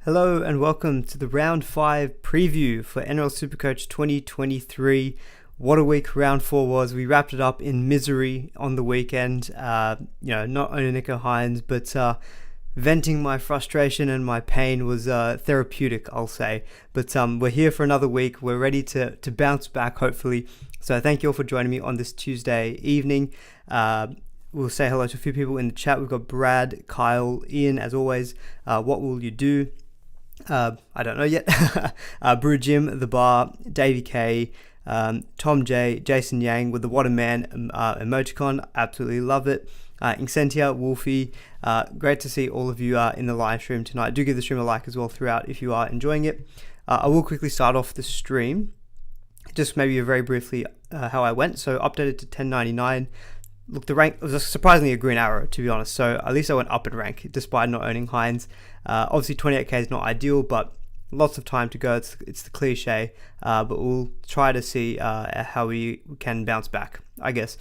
Hello and welcome to the Round 5 preview for NRL SuperCoach 2023. What a week Round 4 was. We wrapped it up in misery on the weekend. Not only Nicho Hynes, but venting my frustration and my pain was therapeutic, I'll say. But we're here for another week. We're ready to bounce back, hopefully. So thank you all for joining me on this Tuesday evening. We'll say hello to a few people in the chat. We've got Brad, Kyle, Ian, as always. What will you do? I don't know yet. Brew Jim, The Bar, Davey K, Tom J, Jason Yang with the What a Man emoticon. Absolutely love it. Incentia, Wolfie, great to see all of you in the live stream tonight. Do give the stream a like as well throughout if you are enjoying it. I will quickly start off the stream. Just maybe very briefly how I went. So updated to 1099. Look, the rank was surprisingly a green arrow, to be honest. So at least I went up in rank despite not owning Hynes. Obviously 28k is not ideal, but lots of time to go. It's the cliche, but we'll try to see how we can bounce back. I guess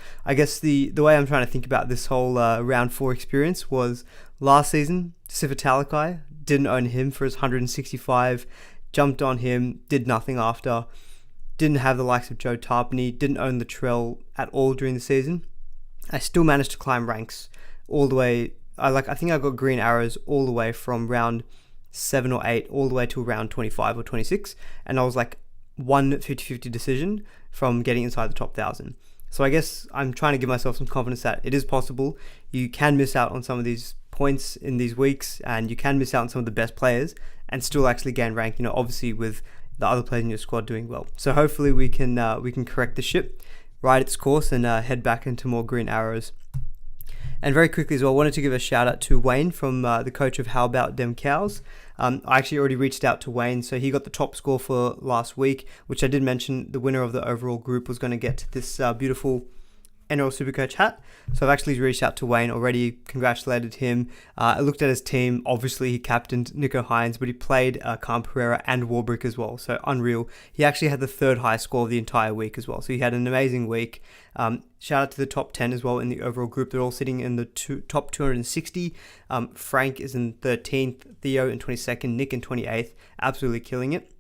the way I'm trying to think about this whole round 4 experience was last season. Sifa Talakai, didn't own him for his 165. Jumped on him, did nothing after. Didn't have the likes of Joe Tarpany. Didn't own the Trell at all during the season. I still managed to climb ranks all the way. I think I got green arrows all the way from round 7 or 8 all the way to round 25 or 26, and I was like 50-50 decision from getting inside the top 1,000. So I guess I'm trying to give myself some confidence that it is possible. You can miss out on some of these points in these weeks, and you can miss out on some of the best players and still actually gain rank. Obviously with the other players in your squad doing well. So hopefully we can correct the ship, ride its course, and head back into more green arrows. And very quickly as well, I wanted to give a shout out to Wayne from the coach of How About Dem Cows. I actually already reached out to Wayne, so he got the top score for last week, which I did mention the winner of the overall group was going to get this beautiful NRL SuperCoach hat. So I've actually reached out to Wayne already, congratulated him. I looked at his team. Obviously he captained Nicho Hynes, but he played Cam Pereira and Warbrick as well, so unreal. He actually had the third highest score of the entire week as well, so he had an amazing week. Shout out to the top 10 as well in the overall group. They're all sitting in the top 260. Frank is in 13th, Theo in 22nd, Nick in 28th, absolutely killing it.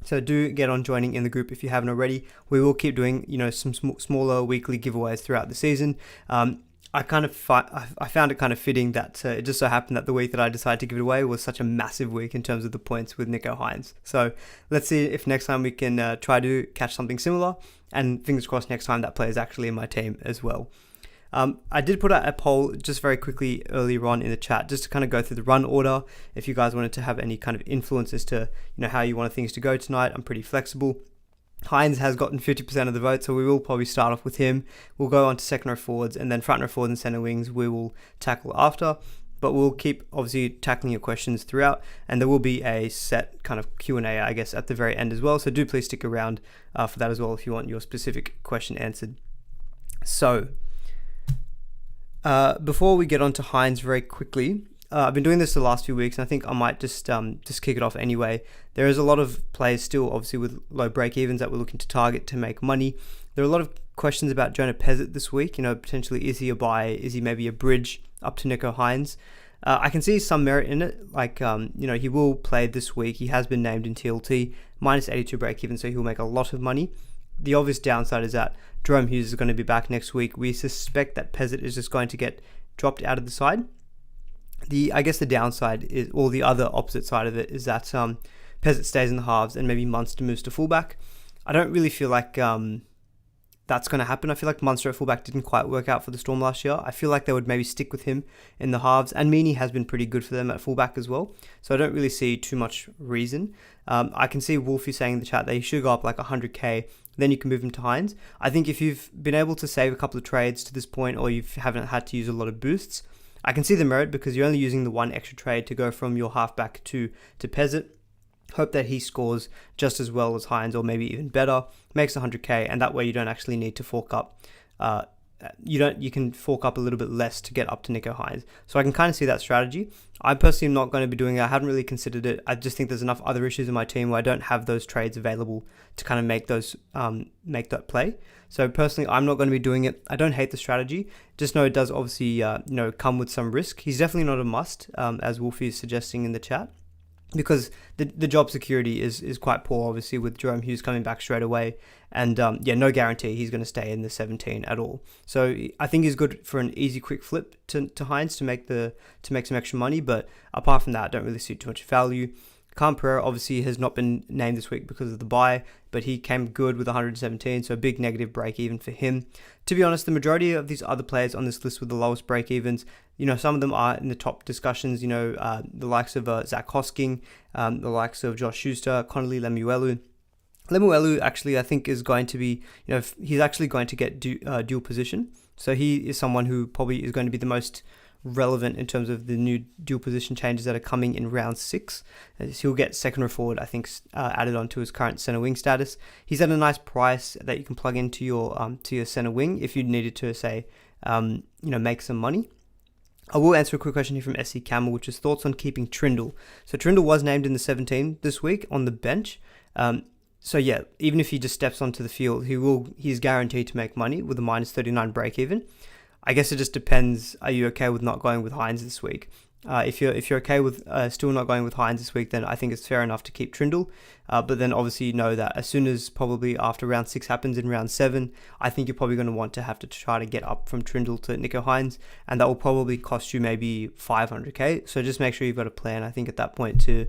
So do get on joining in the group if you haven't already. We will keep doing, some smaller weekly giveaways throughout the season. I found it kind of fitting that it just so happened that the week that I decided to give it away was such a massive week in terms of the points with Nicho Hynes. So let's see if next time we can try to catch something similar, and fingers crossed next time that player is actually in my team as well. I did put out a poll just very quickly earlier on in the chat just to kind of go through the run order. If you guys wanted to have any kind of influence as to how you want things to go tonight, I'm pretty flexible. Hynes has gotten 50% of the vote, so we will probably start off with him. We'll go on to second row forwards, and then front row forwards and centre wings we will tackle after. But we'll keep obviously tackling your questions throughout, and there will be a set kind of Q&A, I guess, at the very end as well. So do please stick around for that as well if you want your specific question answered. So before we get on to Hynes very quickly, I've been doing this the last few weeks, and I think I might just kick it off anyway. There is a lot of players still, obviously, with low break-evens that we're looking to target to make money. There are a lot of questions about Jonah Pezzett this week. Potentially, is he a buy? Is he maybe a bridge up to Nicho Hynes? I can see some merit in it. He will play this week. He has been named in TLT, minus 82 break-even, so he'll make a lot of money. The obvious downside is that Jerome Hughes is going to be back next week. We suspect that Pezzett is just going to get dropped out of the side. I guess the downside is, or the other opposite side of it, is that Pezzett stays in the halves and maybe Munster moves to fullback. I don't really feel like that's going to happen. I feel like Munster at fullback didn't quite work out for the Storm last year. I feel like they would maybe stick with him in the halves, and Meaney has been pretty good for them at fullback as well. So I don't really see too much reason. I can see Wolfie saying in the chat that he should go up like 100k, then you can move him to Hynes. I think if you've been able to save a couple of trades to this point, or you haven't had to use a lot of boosts, I can see the merit because you're only using the one extra trade to go from your halfback to Pezzett. Hope that he scores just as well as Hynes, or maybe even better, makes 100k, and that way you don't actually need to fork up. You can fork up a little bit less to get up to Nicho Hynes. So I can kind of see that strategy. I personally am not going to be doing it. I haven't really considered it. I just think there's enough other issues in my team where I don't have those trades available to kind of make that play. So personally, I'm not going to be doing it. I don't hate the strategy. Just know it does obviously come with some risk. He's definitely not a must, as Wolfie is suggesting in the chat. because the job security is quite poor, obviously, with Jerome Hughes coming back straight away. And no guarantee he's going to stay in the 17 at all. So I think he's good for an easy, quick flip to Hynes to make some extra money. But apart from that, I don't really see too much value. Khan Pereira obviously has not been named this week because of the bye, but he came good with 117, so a big negative break even for him. To be honest, the majority of these other players on this list with the lowest break evens, some of them are in the top discussions, the likes of Zach Hosking, the likes of Josh Schuster, Connolly Lemuelu. Lemuelu actually, I think, is going to be, he's actually going to get dual position. So he is someone who probably is going to be the most relevant in terms of the new dual position changes that are coming in round 6. He'll get second row forward, I think, added on to his current center wing status. He's at a nice price that you can plug into your center wing if you needed to, say, make some money. I will answer a quick question here from SC Camel, which is thoughts on keeping Trindle. So Trindle was named in the 17 this week on the bench. So yeah, even if he just steps onto the field, he's guaranteed to make money with a minus 39 break even. I guess it just depends. Are you okay with not going with Hynes this week? If you're okay with still not going with Hynes this week, then I think it's fair enough to keep Trindle. But then obviously you know that as soon as probably after round 6 happens in round 7, I think you're probably going to have to try to get up from Trindle to Nicho Hynes, and that will probably cost you maybe 500k. So just make sure you've got a plan, I think, at that point to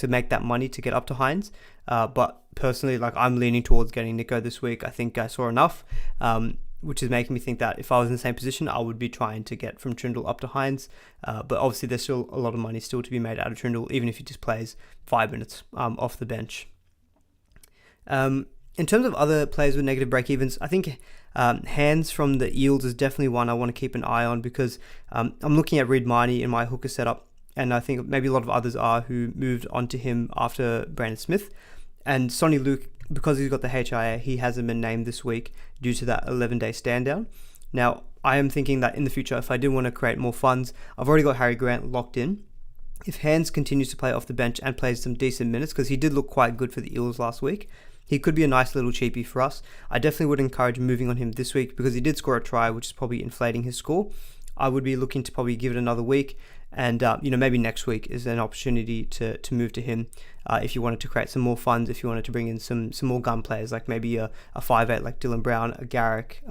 make that money to get up to Hynes. But personally, I'm leaning towards getting Nicho this week. I think I saw enough. Which is making me think that if I was in the same position, I would be trying to get from Trindle up to Hynes. But obviously, there's still a lot of money still to be made out of Trindle, even if he just plays 5 minutes off the bench. In terms of other players with negative break-evens, I think Hands from the Eels is definitely one I want to keep an eye on, because I'm looking at Reid Marnie in my hooker setup, and I think maybe a lot of others are who moved onto him after Brandon Smith. And Sonny Luke, because he's got the HIA, he hasn't been named this week due to that 11-day stand down. Now, I am thinking that in the future, if I do want to create more funds, I've already got Harry Grant locked in. If Hands continues to play off the bench and plays some decent minutes, because he did look quite good for the Eels last week, he could be a nice little cheapie for us. I definitely would encourage moving on him this week, because he did score a try, which is probably inflating his score. I would be looking to probably give it another week, and maybe next week is an opportunity to move to him if you wanted to create some more funds, if you wanted to bring in some more gun players, like maybe a 5'8" like Dylan Brown, a Garrick,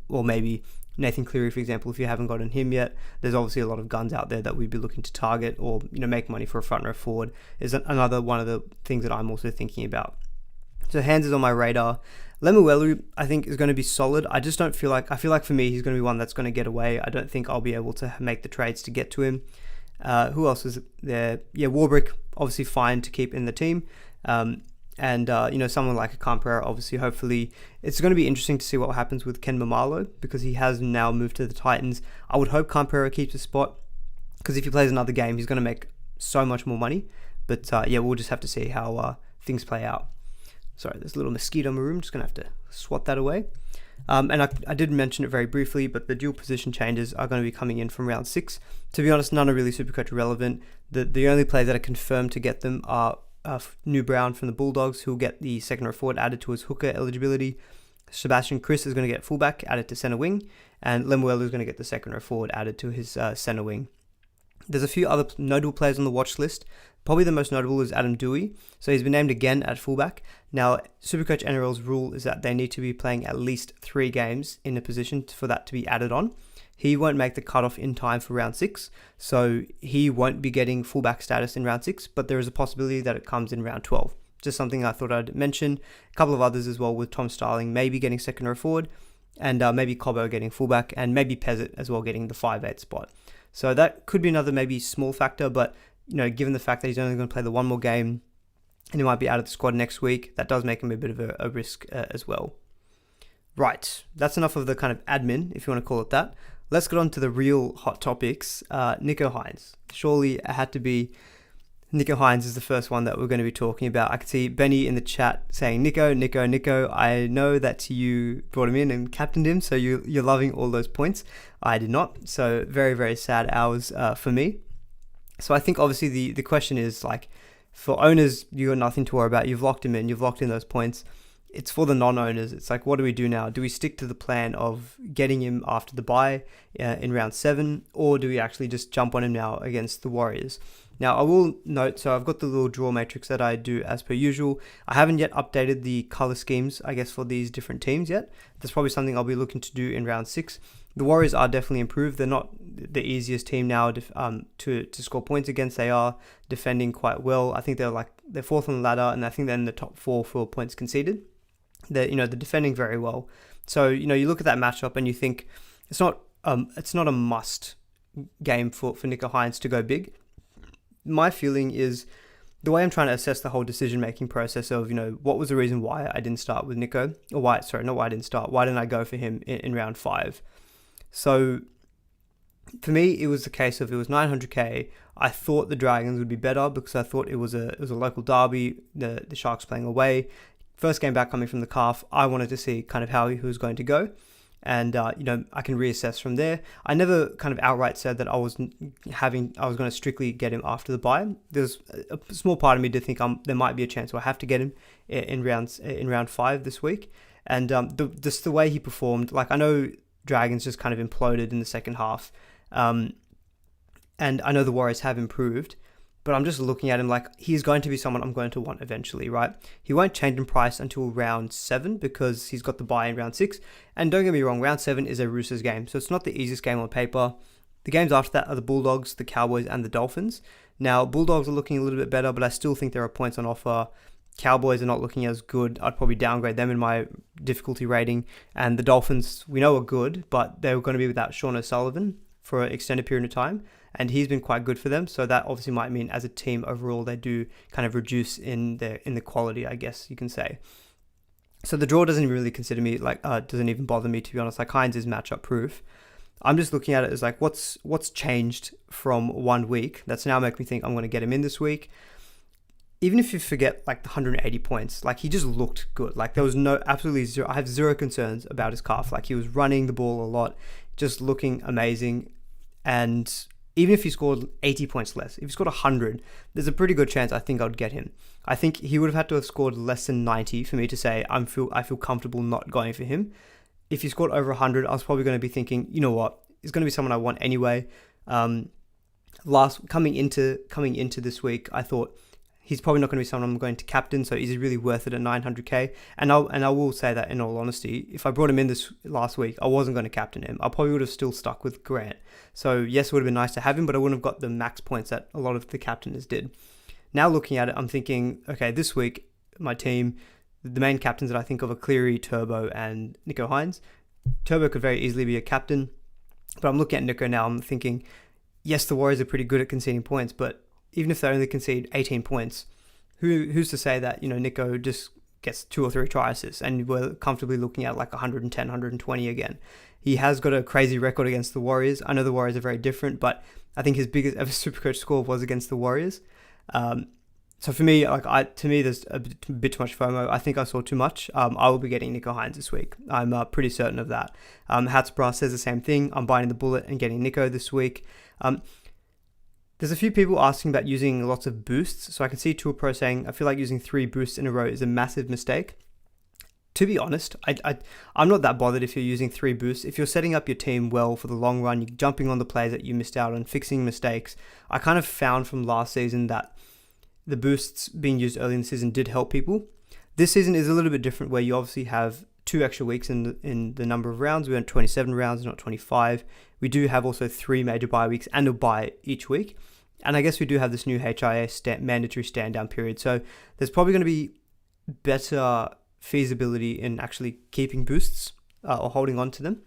or maybe Nathan Cleary, for example. If you haven't gotten him yet, there's obviously a lot of guns out there that we'd be looking to target, or make money for a front row forward is another one of the things that I'm also thinking about. So Hands is on my radar. Lemuelu, I think, is going to be solid. I just don't feel like, for me, he's going to be one that's going to get away. I don't think I'll be able to make the trades to get to him. Who else is there? Yeah, Warbrick, obviously fine to keep in the team. Someone like a Khan Pereira, obviously, hopefully. It's going to be interesting to see what happens with Ken Mamalo, because he has now moved to the Titans. I would hope Khan Pereira keeps a spot, because if he plays another game, he's going to make so much more money. But we'll just have to see how things play out. Sorry, there's a little mosquito in my room. Just going to have to swat that away. And I did mention it very briefly, but the dual position changes are going to be coming in from round 6. To be honest, none are really SuperCoach relevant. The only players that are confirmed to get them are New Brown from the Bulldogs, who will get the second row forward added to his hooker eligibility. Sebastian Chris is going to get fullback added to center wing, and Lemuelu is going to get the second row forward added to his center wing. There's a few other notable players on the watch list. Probably the most notable is Adam Dewey. So he's been named again at fullback. Now, SuperCoach NRL's rule is that they need to be playing at least 3 games in a position for that to be added on. He won't make the cutoff in time for round 6, so he won't be getting fullback status in round 6, but there is a possibility that it comes in round 12. Just something I thought I'd mention. A couple of others as well, with Tom Starling maybe getting second row forward, and maybe Cobbo getting fullback, and maybe Pezzett as well getting the 5'8" spot. So that could be another maybe small factor, but given the fact that he's only going to play the one more game and he might be out of the squad next week, that does make him a bit of a risk as well. Right, that's enough of the kind of admin, if you want to call it that. Let's get on to the real hot topics. Nicho Hynes. Surely it had to be Nicho Hynes is the first one that we're going to be talking about. I can see Benny in the chat saying Nicho. I know that you brought him in and captained him, so you're loving all those points. I did not, so very, very sad hours for me. So I think obviously the question is, like, for owners, you got nothing to worry about. You've locked him in. You've locked in those points. It's for the non-owners. It's like, what do we do now? Do we stick to the plan of getting him after the bye in round 7, or do we actually just jump on him now against the Warriors? Now, I will note, so I've got the little draw matrix that I do as per usual. I haven't yet updated the color schemes, I guess, for these different teams yet. That's probably something I'll be looking to do in round 6. The Warriors are definitely improved. They're not the easiest team now to score points against. They are defending quite well. I think they're fourth on the ladder, and I think they're in the top 4 for points conceded. They're defending very well. So you look at that matchup and you think it's not a must game for Nico Hynes to go big. My feeling is the way I'm trying to assess the whole decision-making process of, what was the reason why I didn't start with Nico, or why didn't I go for him in round 5? So for me, it was the case of, it was 900k. I thought the Dragons would be better because I thought it was a local derby, the Sharks playing away. First game back coming from the calf, I wanted to see kind of how he was going to go. And, I can reassess from there. I never kind of outright said that I was going to strictly get him after the bye. There's a small part of me did think there might be a chance where I have to get him in round 5 this week. And just the way he performed, like, I know Dragons just kind of imploded in the second half. And I know the Warriors have improved, but I'm just looking at him like he's going to be someone I'm going to want eventually, right? He won't change in price until round 7 because he's got the bye in round 6. And don't get me wrong, round 7 is a Roosters game, so it's not the easiest game on paper. The games after that are the Bulldogs, the Cowboys, and the Dolphins. Now, Bulldogs are looking a little bit better, but I still think there are points on offer. Cowboys are not looking as good. I'd probably downgrade them in my difficulty rating. And the Dolphins, we know, are good, but they're going to be without Sean O'Sullivan for an extended period of time. And he's been quite good for them. So that obviously might mean as a team overall, they do kind of reduce in the quality, I guess you can say. So the draw doesn't really doesn't even bother me, to be honest. Like, Hynes is matchup proof. I'm just looking at it as like, what's changed from 1 week that's now making me think I'm going to get him in this week. Even if you forget like the 180 points, like, he just looked good. Like, there was absolutely zero. I have zero concerns about his calf. Like, he was running the ball a lot, just looking amazing. And even if he scored 80 points less, if he scored 100, there's a pretty good chance I think I'd get him. I think he would have had to have scored less than 90 for me to say I feel comfortable not going for him. If he scored over 100, I was probably going to be thinking, you know what, he's going to be someone I want anyway. Coming into this week, I thought he's probably not going to be someone I'm going to captain, so is he really worth it at 900k? And I will say that in all honesty, if I brought him in this last week, I wasn't going to captain him. I probably would have still stuck with Grant. So yes, it would have been nice to have him, but I wouldn't have got the max points that a lot of the captainers did. Now looking at it, I'm thinking, okay, this week, my team, the main captains that I think of are Cleary, Turbo, and Nico Hynes. Turbo could very easily be a captain, but I'm looking at Nico now, I'm thinking, yes, the Warriors are pretty good at conceding points, but even if they only concede 18 points, who's to say that, Nico just gets 2 or 3 try assists and we're comfortably looking at like 110, 120 again. He has got a crazy record against the Warriors. I know the Warriors are very different, but I think his biggest ever SuperCoach score was against the Warriors. So for me, there's a bit too much FOMO. I think I saw too much. I will be getting Nico Hynes this week. I'm pretty certain of that. Hatsbra says the same thing. I'm buying the bullet and getting Nico this week. There's a few people asking about using lots of boosts. So I can see Tour Pro saying, I feel like using 3 boosts in a row is a massive mistake. To be honest, I'm not that bothered if you're using 3 boosts. If you're setting up your team well for the long run, you're jumping on the plays that you missed out on, fixing mistakes. I kind of found from last season that the boosts being used early in the season did help people. This season is a little bit different where you obviously have 2 extra weeks in the number of rounds. We went 27 rounds, not 25. We do have also 3 major bye weeks and a bye each week. And I guess we do have this new HIA mandatory stand-down period. So there's probably going to be better feasibility in actually keeping boosts or holding on to them.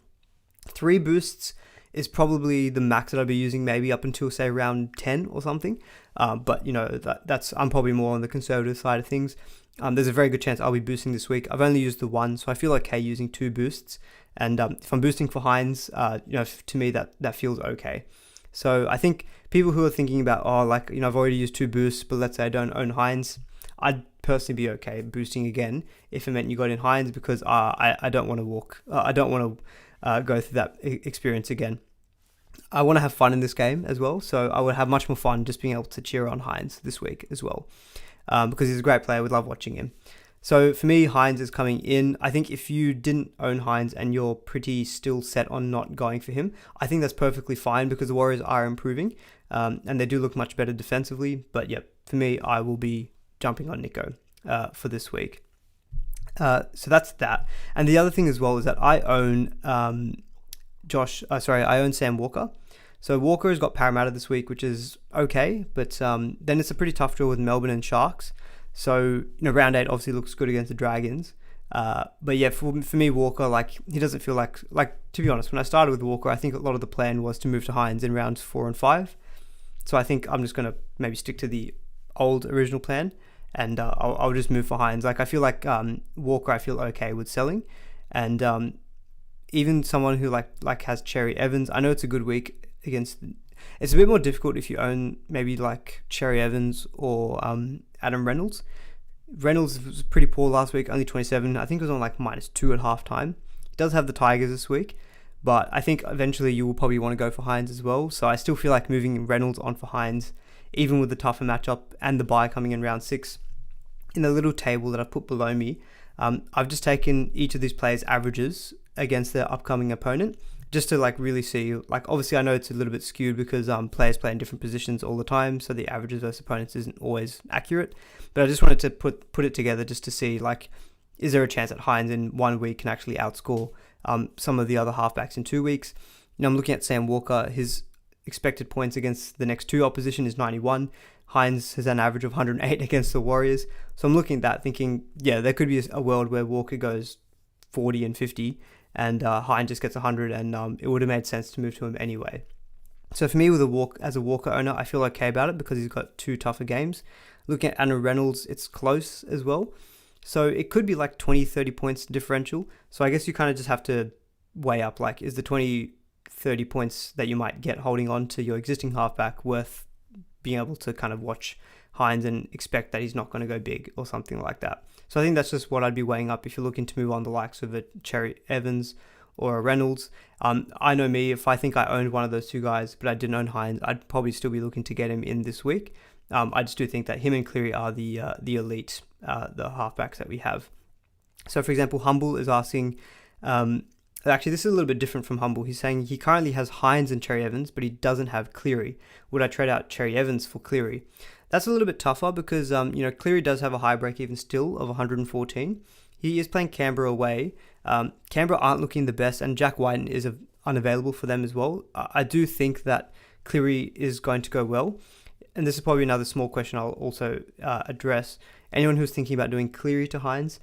3 boosts is probably the max that I'll be using, maybe up until, say, round 10 or something. But, I'm probably more on the conservative side of things. There's a very good chance I'll be boosting this week. I've only used the 1, so I feel okay using 2 boosts. And if I'm boosting for Hynes, to me, that feels okay. So I think people who are thinking about, I've already used 2 boosts, but let's say I don't own Hynes, I'd personally be okay boosting again if it meant you got in Hynes, because I don't want to go through that experience again. I want to have fun in this game as well, so I would have much more fun just being able to cheer on Hynes this week as well, because he's a great player. We love watching him. So for me, Hynes is coming in. I think if you didn't own Hynes and you're pretty still set on not going for him, I think that's perfectly fine because the Warriors are improving. and they do look much better defensively. But yeah, for me, I will be jumping on Nico for this week. So that's that. And the other thing as well is that I own I own Sam Walker. So Walker has got Parramatta this week, which is okay, but then it's a pretty tough draw with Melbourne and Sharks. So, round 8 obviously looks good against the Dragons. But yeah, for me, Walker, he doesn't feel like, to be honest, when I started with Walker, I think a lot of the plan was to move to Hynes in rounds 4 and 5. So I think I'm just going to maybe stick to the old original plan, and I'll just move for Hynes. I feel like Walker, I feel okay with selling. And even someone who has Cherry Evans, I know it's a good week against... It's a bit more difficult if you own maybe Cherry Evans or Adam Reynolds. Reynolds was pretty poor last week, only 27. I think it was on -2 at halftime. He does have the Tigers this week, but I think eventually you will probably want to go for Hynes as well. So I still feel like moving Reynolds on for Hynes, even with the tougher matchup and the bye coming in round 6. In the little table that I've put below me, I've just taken each of these players' averages against their upcoming opponent, just to really see, obviously I know it's a little bit skewed because players play in different positions all the time, so the averages versus opponents isn't always accurate, but I just wanted to put it together just to see, is there a chance that Hynes in 1 week can actually outscore some of the other halfbacks in 2 weeks? I'm looking at Sam Walker. His expected points against the next 2 opposition is 91. Hynes has an average of 108 against the Warriors, so I'm looking at that thinking, yeah, there could be a world where Walker goes 40 and 50 and Hynes just gets 100, and it would have made sense to move to him anyway. So for me, as a Walker owner, I feel okay about it because he's got 2 tougher games. Looking at Adam Reynolds, it's close as well. So it could be 20, 30 points differential. So I guess you kind of just have to weigh up, is the 20, 30 points that you might get holding on to your existing halfback worth being able to kind of watch Hynes and expect that he's not going to go big or something like that. So I think that's just what I'd be weighing up if you're looking to move on the likes of a Cherry Evans or a Reynolds. I know me, if I think I owned one of those 2 guys, but I didn't own Hynes, I'd probably still be looking to get him in this week. I just do think that him and Cleary are the elite, the halfbacks that we have. So for example, Humble is asking, actually this is a little bit different from Humble. He's saying he currently has Hynes and Cherry Evans, but he doesn't have Cleary. Would I trade out Cherry Evans for Cleary? That's a little bit tougher because, Cleary does have a high break even still of 114. He is playing Canberra away. Canberra aren't looking the best, and Jack Whiten is unavailable for them as well. I do think that Cleary is going to go well. And this is probably another small question I'll also address. Anyone who's thinking about doing Cleary to Hynes,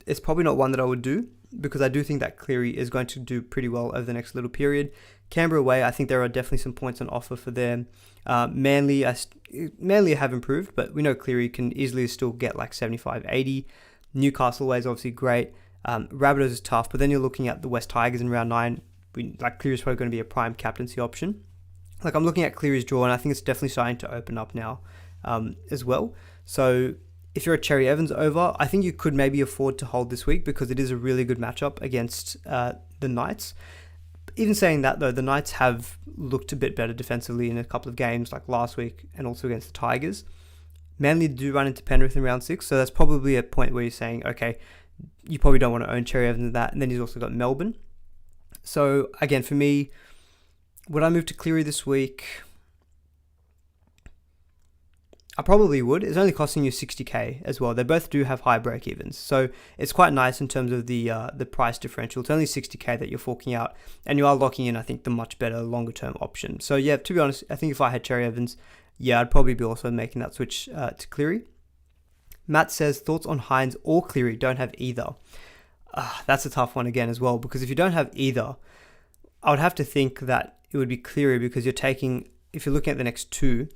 it's probably not one that I would do because I do think that Cleary is going to do pretty well over the next little period. Canberra away, I think there are definitely some points on offer for them. Manly have improved, but we know Cleary can easily still get 75, 80. Newcastle away is obviously great. Rabbitohs is tough, but then you're looking at the West Tigers in round 9. Cleary is probably going to be a prime captaincy option. I'm looking at Cleary's draw, and I think it's definitely starting to open up now as well. So if you're a Cherry Evans over, I think you could maybe afford to hold this week because it is a really good matchup against the Knights. Even saying that, though, the Knights have looked a bit better defensively in a couple of games, like last week and also against the Tigers. Manly do run into Penrith in round 6, so that's probably a point where you're saying, okay, you probably don't want to own Cherry Evans in that. And then he's also got Melbourne. So, again, for me, would I move to Cleary this week? I probably would. It's only costing you 60k as well. They both do have high break-evens, so it's quite nice in terms of the price differential. It's only 60k that you're forking out, and you are locking in, I think, the much better longer-term option. So yeah, to be honest, I think if I had Cherry Evans, yeah, I'd probably be also making that switch to Cleary. Matt says, thoughts on Hynes or Cleary? Don't have either. That's a tough one again as well, because if you don't have either, I would have to think that it would be Cleary because if you're looking at the next 2,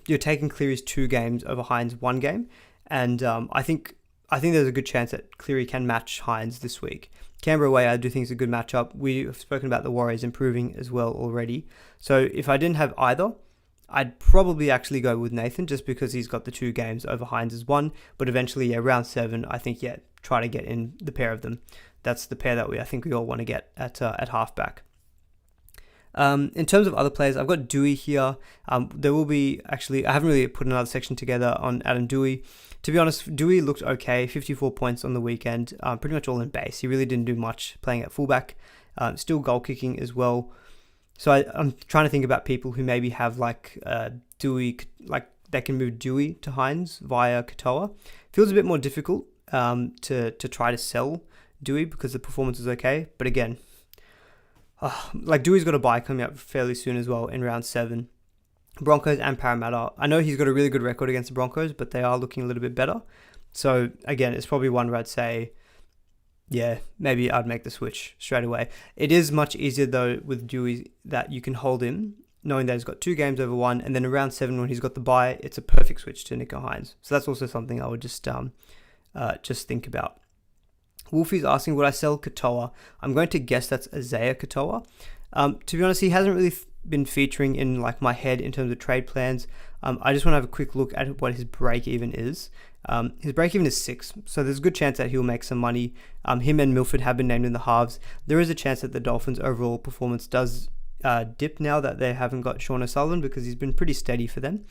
you're taking Cleary's 2 games over Hynes' 1 game, and I think there's a good chance that Cleary can match Hynes this week. Canberra away, I do think is a good matchup. We've spoken about the Warriors improving as well already. So if I didn't have either, I'd probably actually go with Nathan just because he's got the 2 games over Hynes' 1. But eventually, round 7, I think, try to get in the pair of them. That's the pair that I think we all want to get at halfback. In terms of other players, I've got Dewey here. There will be I haven't really put another section together on Adam Dewey. To be honest, Dewey looked okay, 54 points on the weekend, pretty much all in base. He really didn't do much playing at fullback. Still goal kicking as well. So I'm trying to think about people who maybe have like Dewey, like they can move Dewey to Hynes via Katoa. Feels a bit more difficult to try to sell Dewey because the performance is okay. But again, like Dewey's got a bye coming up fairly soon as well in round 7. Broncos and Parramatta. I know he's got a really good record against the Broncos, but they are looking a little bit better. So again, it's probably one where I'd say, yeah, maybe I'd make the switch straight away. It is much easier though with Dewey that you can hold him, knowing that he's got 2 games over 1, and then around 7 when he's got the bye, it's a perfect switch to Nicho Hynes. So that's also something I would just think about. Wolfie's asking, would I sell Katoa? I'm going to guess that's Isaiah Katoa. To be honest, he hasn't really been featuring in like my head in terms of trade plans. I just want to have a quick look at what his break even is. His break even is 6, so there's a good chance that he'll make some money. Him and Milford have been named in the halves. There is a chance that the Dolphins' overall performance does dip now that they haven't got Sean O'Sullivan, because he's been pretty steady for them.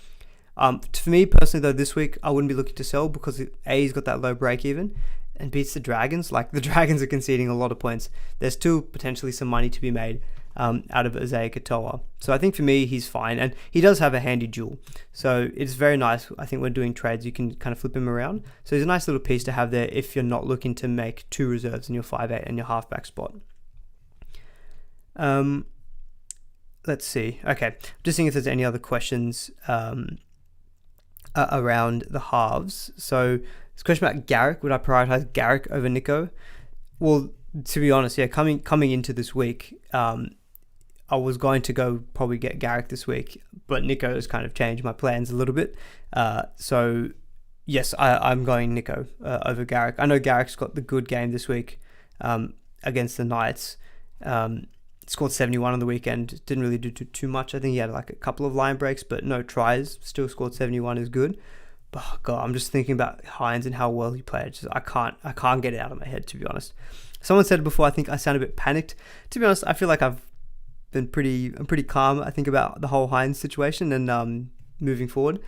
For me personally though, this week I wouldn't be looking to sell because he's got that low break even and beats the Dragons. Like the Dragons are conceding a lot of points. There's still potentially some money to be made out of Isaiah Katoa. So I think for me, he's fine. And he does have a handy duel. So it's very nice. I think when doing trades, you can kind of flip him around. So he's a nice little piece to have there if you're not looking to make 2 reserves in your 5'8" and your halfback spot. Let's see. Okay. Just seeing if there's any other questions around the halves. So this question about Garrick. Would I prioritize Garrick over Nicho? Well, to be honest, yeah, coming into this week, I was going to go probably get Garrick this week, but Nicho has kind of changed my plans a little bit. So yes, I'm going Nicho over Garrick. I know Garrick's got the good game this week against the Knights. Scored 71 on the weekend. Didn't really do too much. I think he had like a couple of line breaks, but no tries. Still scored 71 is good. But God, I'm just thinking about Hynes and how well he played. I can't get it out of my head, to be honest. Someone said before, I think I sound a bit panicked. To be honest, I feel like I'm pretty calm, I think, about the whole Hynes situation and moving forward.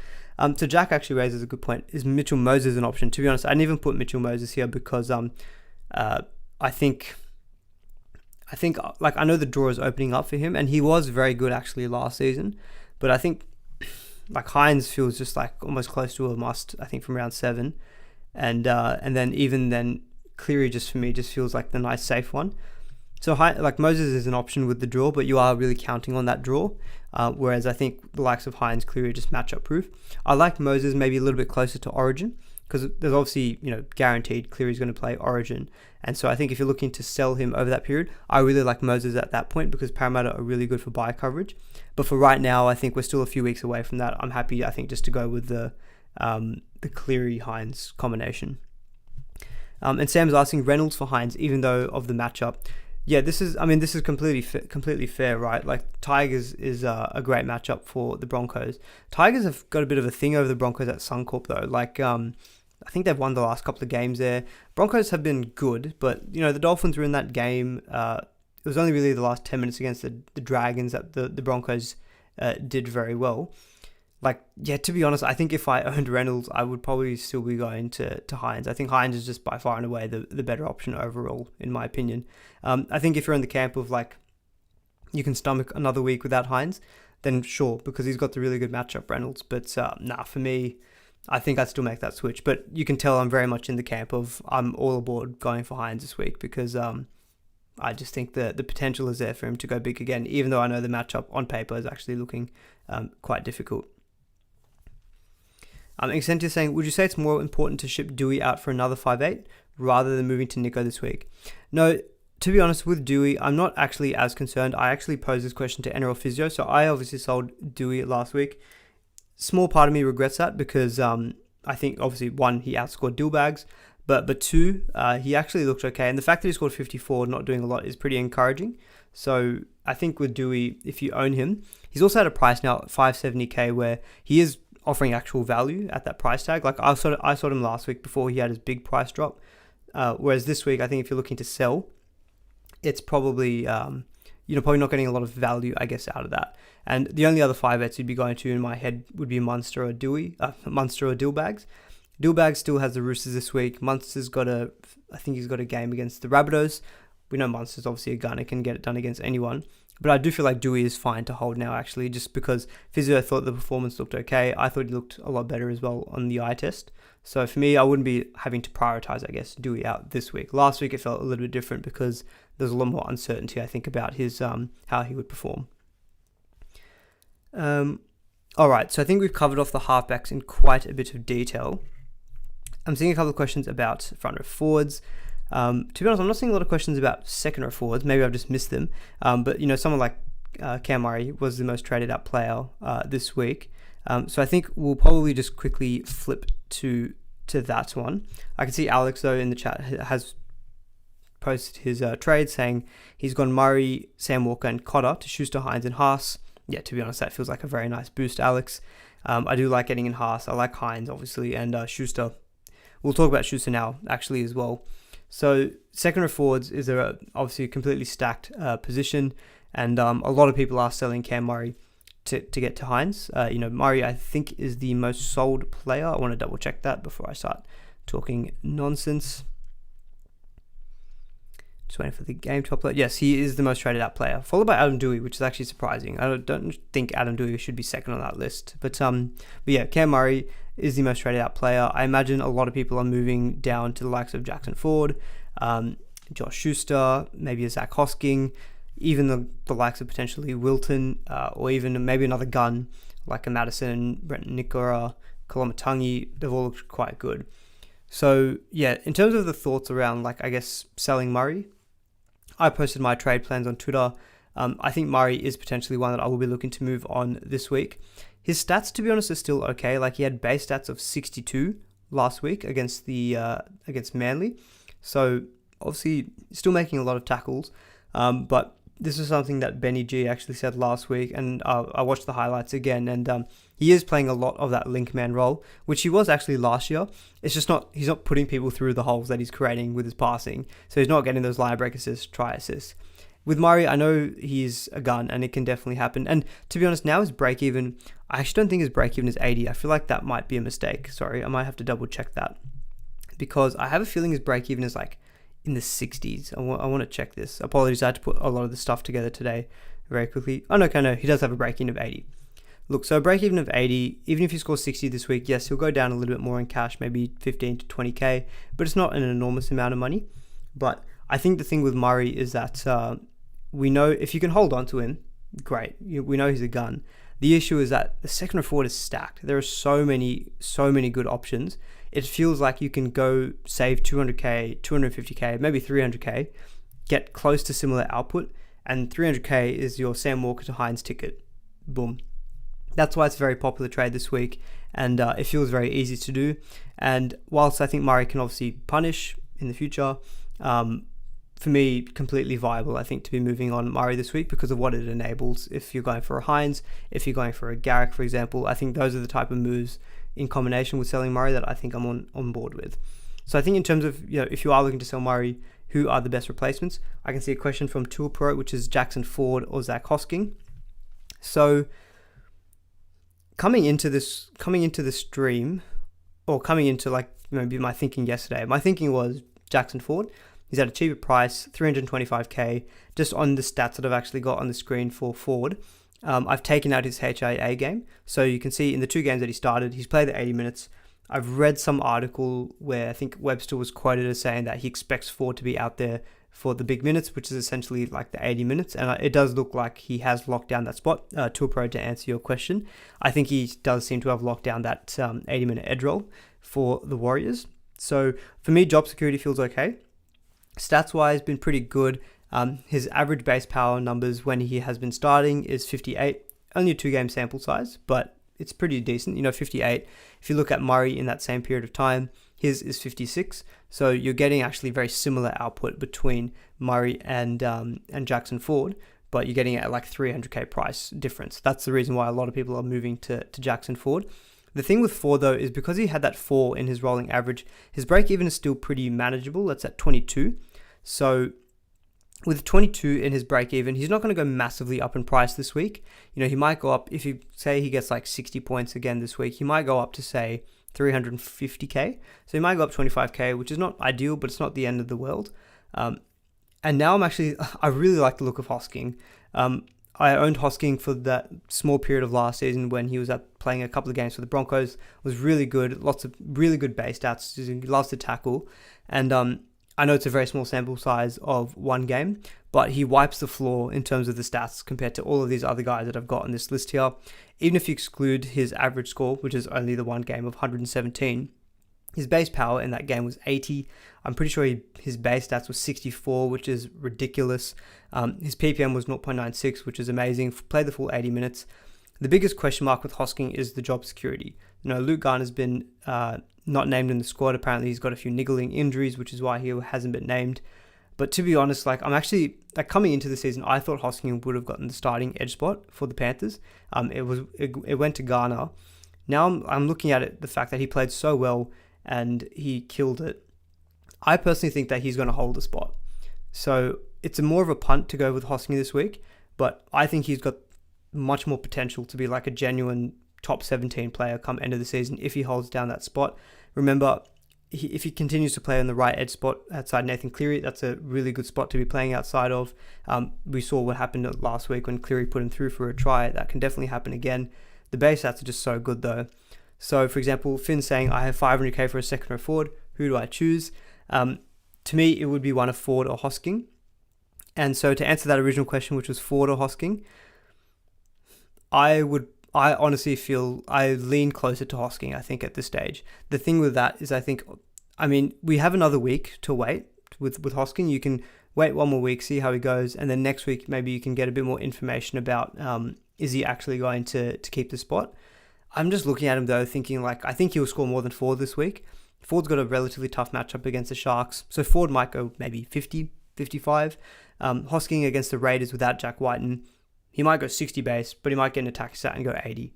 So Jack actually raises a good point. Is Mitchell Moses an option? To be honest, I didn't even put Mitchell Moses here because I think like I know the draw is opening up for him, and he was very good actually last season, but I think like Hynes feels just like almost close to a must, I think, from round 7, and then even then Cleary just for me just feels like the nice safe one. So like Moses is an option with the draw, but you are really counting on that draw, whereas I think the likes of Hynes, Cleary are just matchup proof. I like Moses maybe a little bit closer to Origin, because there's obviously, guaranteed Cleary's going to play Origin. And so I think if you're looking to sell him over that period, I really like Moses at that point because Parramatta are really good for buy coverage. But for right now, I think we're still a few weeks away from that. I'm happy, I think, just to go with the Cleary-Hynes combination. And Sam's asking Reynolds for Hynes, even though of the matchup. Yeah, this is completely fair, right? Like Tigers is a great matchup for the Broncos. Tigers have got a bit of a thing over the Broncos at Suncorp though. Like I think they've won the last couple of games there. Broncos have been good, but the Dolphins were in that game. It was only really the last 10 minutes against the Dragons that the Broncos did very well. Like, yeah, to be honest, I think if I owned Reynolds, I would probably still be going to Hynes. I think Hynes is just by far and away the better option overall, in my opinion. I think if you're in the camp of like, you can stomach another week without Hynes, then sure, because he's got the really good matchup, Reynolds. But for me, I think I'd still make that switch. But you can tell I'm very much in the camp of I'm all aboard going for Hynes this week because I just think the potential is there for him to go big again, even though I know the matchup on paper is actually looking quite difficult. Accenture saying, would you say it's more important to ship Dewey out for another 5'8" rather than moving to Nicho this week? No, to be honest, with Dewey, I'm not actually as concerned. I actually posed this question to NRL Physio, so I obviously sold Dewey last week. Small part of me regrets that because I think, obviously, 1, he outscored Dillbags, but 2, he actually looked okay. And the fact that he scored 54, not doing a lot, is pretty encouraging. So I think with Dewey, if you own him, he's also at a price now at $570K where he is offering actual value at that price tag. Like I saw him last week before he had his big price drop. Whereas this week, I think if you're looking to sell, it's probably probably not getting a lot of value, I guess, out of that. And the only other 5'8" you'd be going to in my head would be Munster or Dillbags. Dillbags still has the Roosters this week. Munster's I think he's got a game against the Rabbitohs. We know Munster's obviously a gunner, can get it done against anyone. But I do feel like Dewey is fine to hold now, actually, just because physio thought the performance looked okay. I thought he looked a lot better as well on the eye test. So for me, I wouldn't be having to prioritize, I guess, Dewey out this week. Last week, it felt a little bit different because there's a lot more uncertainty, I think, about his how he would perform. All right, so I think we've covered off the halfbacks in quite a bit of detail. I'm seeing a couple of questions about front row forwards. To be honest, I'm not seeing a lot of questions about second row forwards. Maybe I've just missed them. But, someone like Cam Murray was the most traded out player this week. So I think we'll probably just quickly flip to that one. I can see Alex, though, in the chat has posted his trade saying he's gone Murray, Sam Walker and Cotter to Schuster, Hynes and Haas. Yeah, to be honest, that feels like a very nice boost, Alex. I do like getting in Haas. I like Hynes, obviously, and Schuster. We'll talk about Schuster now, actually, as well. So second row forwards is obviously a completely stacked position, and a lot of people are selling Cam Murray to get to Hynes. Murray, I think, is the most sold player. I want to double check that before I start talking nonsense. Just waiting for the game to upload. Yes, he is the most traded out player, followed by Adam Dewey, which is actually surprising. I don't think Adam Dewey should be second on that list. But yeah, Cam Murray is the most traded out player. I imagine a lot of people are moving down to the likes of Jackson Ford, Josh Schuster, maybe a Zach Hosking, even the likes of potentially Wilton, or even maybe another gun like a Madison, Brenton Nikora, Kolomatangi. They've all looked quite good. So yeah, in terms of the thoughts around, selling Murray, I posted my trade plans on Twitter. I think Murray is potentially one that I will be looking to move on this week. His stats, to be honest, are still okay. He had base stats of 62 last week against Manly. So obviously still making a lot of tackles. But this is something that Benny G actually said last week, and I watched the highlights again, and he is playing a lot of that link man role, which he was actually last year. It's just he's not putting people through the holes that he's creating with his passing, so he's not getting those line break assists, try assists. With Murray, I know he's a gun, and it can definitely happen. And to be honest, now his break even, I actually don't think his break even is 80. I feel like that might be a mistake. Sorry, I might have to double check that, because I have a feeling his break even is in the 60s. I want to check this. Apologies, I had to put a lot of the stuff together today very quickly. Oh, no, he does have a break-even of 80. Look, so a break-even of 80, even if he scores 60 this week, yes, he'll go down a little bit more in cash, maybe 15 to 20k, but it's not an enormous amount of money. But I think the thing with Murray is that we know if you can hold on to him, great. We know he's a gun. The issue is that the second row forward is stacked. There are so many good options. It feels like you can go save 200k, 250k, maybe 300k, get close to similar output, and 300k is your Sam Walker to Hynes ticket. Boom. That's why it's a very popular trade this week, and it feels very easy to do. And whilst I think Murray can obviously punish in the future, for me, completely viable, I think, to be moving on Murray this week because of what it enables. If you're going for a Hynes, if you're going for a Garrick, for example, I think those are the type of moves in combination with selling Murray that I think I'm on board with. So I think in terms of, if you are looking to sell Murray, who are the best replacements? I can see a question from Tool Pro, which is Jackson Ford or Zach Hosking. So coming into the stream, or coming into maybe my thinking yesterday, my thinking was Jackson Ford. He's at a cheaper price, 325k, just on the stats that I've actually got on the screen for Ford. I've taken out his HIA game. So you can see in the 2 games that he started, he's played the 80 minutes. I've read some article where I think Webster was quoted as saying that he expects Ford to be out there for the big minutes, which is essentially the 80 minutes. And it does look like he has locked down that spot. Tool Pro, to answer your question, I think he does seem to have locked down that 80-minute edge roll for the Warriors. So for me, job security feels okay. Stats-wise, been pretty good. His average base power numbers when he has been starting is 58. Only a 2-game sample size, but it's pretty decent. 58. If you look at Murray in that same period of time, his is 56. So you're getting actually very similar output between Murray and Jackson Ford, but you're getting it at 300k price difference. That's the reason why a lot of people are moving to Jackson Ford. The thing with Ford, though, is because he had that 4 in his rolling average, his break-even is still pretty manageable. That's at 22. So with 22 in his break-even, he's not going to go massively up in price this week. He might go up, if you say he gets 60 points again this week, he might go up to, say, 350k. So he might go up 25k, which is not ideal, but it's not the end of the world. And now I really like the look of Hosking. I owned Hosking for that small period of last season when he was playing a couple of games for the Broncos. Was really good, lots of really good base stats. He loves to tackle, and I know it's a very small sample size of one game, but he wipes the floor in terms of the stats compared to all of these other guys that I've got on this list here. Even if you exclude his average score, which is only the one game of 117, his base power in that game was 80. I'm pretty sure his base stats was 64, which is ridiculous. His PPM was 0.96, which is amazing. Played the full 80 minutes. The biggest question mark with Hosking is the job security. Luke Garner's been not named in the squad. Apparently, he's got a few niggling injuries, which is why he hasn't been named. But to be honest, I'm actually coming into the season, I thought Hosking would have gotten the starting edge spot for the Panthers. It went to Garner. Now I'm looking at it, the fact that he played so well and he killed it. I personally think that he's going to hold the spot. So it's more of a punt to go with Hosking this week, but I think he's got much more potential to be like a genuine top 17 player come end of the season if he holds down that spot. Remember, if he continues to play on the right edge spot outside Nathan Cleary, that's a really good spot to be playing outside of. We saw what happened last week when Cleary put him through for a try. That can definitely happen again. The base stats are just so good though. So for example, Finn's saying, I have 500k for a second row forward. Who do I choose? To me, it would be one of Ford or Hosking. And so to answer that original question, which was Ford or Hosking, I honestly feel I lean closer to Hosking, I think, at this stage. The thing with that is we have another week to wait with Hosking. You can wait one more week, see how he goes, and then next week maybe you can get a bit more information about is he actually going to keep the spot. I'm just looking at him though, thinking I think he'll score more than Ford this week. Ford's got a relatively tough matchup against the Sharks, so Ford might go maybe 50, 55. Hosking against the Raiders without Jack Whiten, he might go 60 base, but he might get an attack stat and go 80.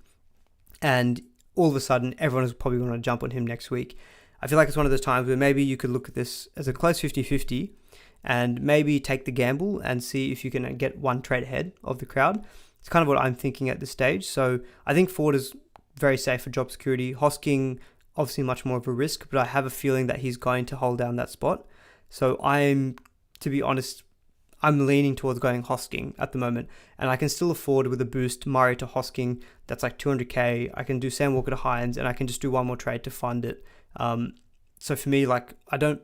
And all of a sudden, everyone is probably going to jump on him next week. I feel like it's one of those times where maybe you could look at this as a close 50-50 and maybe take the gamble and see if you can get one trade ahead of the crowd. It's kind of what I'm thinking at this stage. So I think Ford is very safe for job security. Hosking, obviously much more of a risk, but I have a feeling that he's going to hold down that spot. So to be honest, I'm leaning towards going Hosking at the moment, and I can still afford with a boost Murray to Hosking. That's like 200k. I can do Sam Walker to Hynes, and I can just do one more trade to fund it. So for me, I don't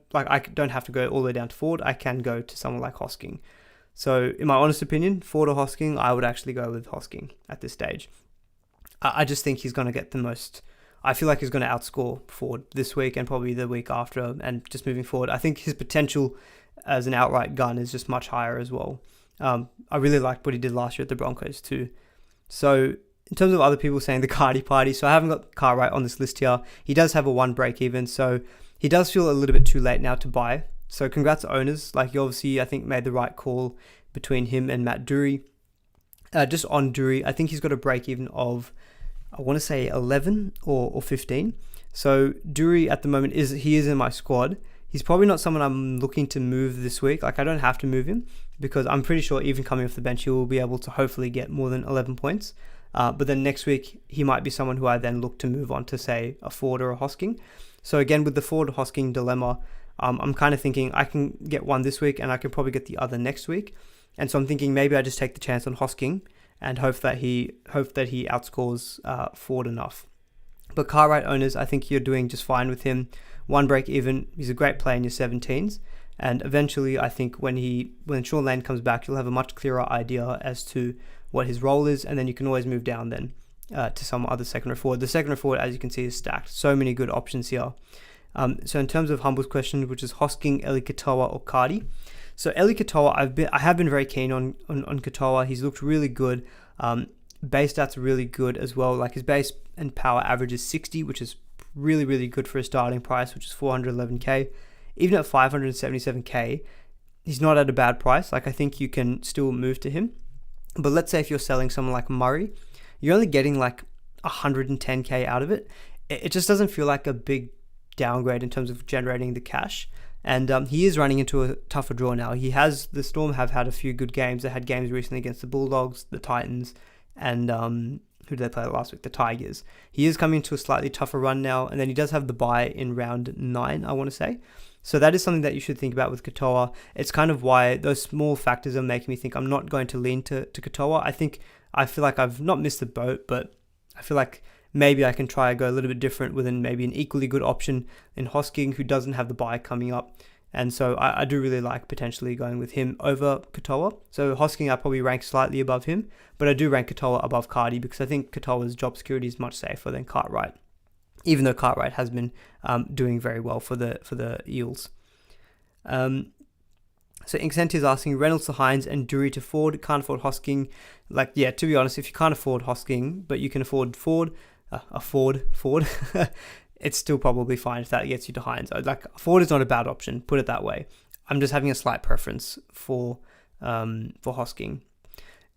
have to go all the way down to Ford. I can go to someone like Hosking. So in my honest opinion, Ford or Hosking, I would actually go with Hosking at this stage. I just think he's going to get the most. I feel like he's going to outscore Ford this week and probably the week after, and just moving forward. I think his potential as an outright gun is just much higher as well. I really liked what he did last year at the Broncos too. So in terms of other people saying the Cardi party, so I haven't got Cartwright on this list here. He does have a 1 break even, so he does feel a little bit too late now to buy. So congrats to owners. You obviously, I think, made the right call between him and Matt Dury. Just on Dury, I think he's got a break even of, I want to say 11 or 15. So Dury at the moment is in my squad. He's probably not someone I'm looking to move this week. I don't have to move him because I'm pretty sure even coming off the bench, he will be able to hopefully get more than 11 points. But then next week, he might be someone who I then look to move on to, say, a Ford or a Hosking. So again, with the Ford-Hosking dilemma, I'm kind of thinking I can get one this week and I can probably get the other next week. And so I'm thinking maybe I just take the chance on Hosking and hope that he outscores Ford enough. But Cartwright owners, I think you're doing just fine with him. 1 break even. He's a great player in your 17s. And eventually, I think when Sean Lane comes back, you'll have a much clearer idea as to what his role is. And then you can always move down then to some other second row forward. The second row forward, as you can see, is stacked. So many good options here. So in terms of Humble's question, which is Hosking, Eli Katoa, or Cardi. So Eli Katoa, I have been very keen on Katoa. He's looked really good. Base stats are really good as well. His base and power average is 60, which is really, really good for a starting price, which is 411k. Even at 577k, he's not at a bad price. I think you can still move to him. But let's say if you're selling someone like Murray, you're only getting 110k out of it. It just doesn't feel like a big downgrade in terms of generating the cash. And he is running into a tougher draw now. The Storm have had a few good games. They had games recently against the Bulldogs, the Titans, and who did they play last week? The Tigers. He is coming to a slightly tougher run now, and then he does have the bye in round 9, I want to say. So that is something that you should think about with Katoa. It's kind of why those small factors are making me think I'm not going to lean to Katoa. I feel like I've not missed the boat, but I feel like maybe I can try and go a little bit different within maybe an equally good option in Hosking, who doesn't have the bye coming up. And so I do really like potentially going with him over Katoa. So Hosking I probably rank slightly above him, but I do rank Katoa above Cardi because I think Katoa's job security is much safer than Cartwright, even though Cartwright has been doing very well for the Eels. So Incenti is asking Reynolds to Hynes and Dury to Ford. Can't afford Hosking. To be honest, if you can't afford Hosking, but you can afford Ford, it's still probably fine if that gets you to Hynes. Ford is not a bad option, put it that way. I'm just having a slight preference for Hosking. In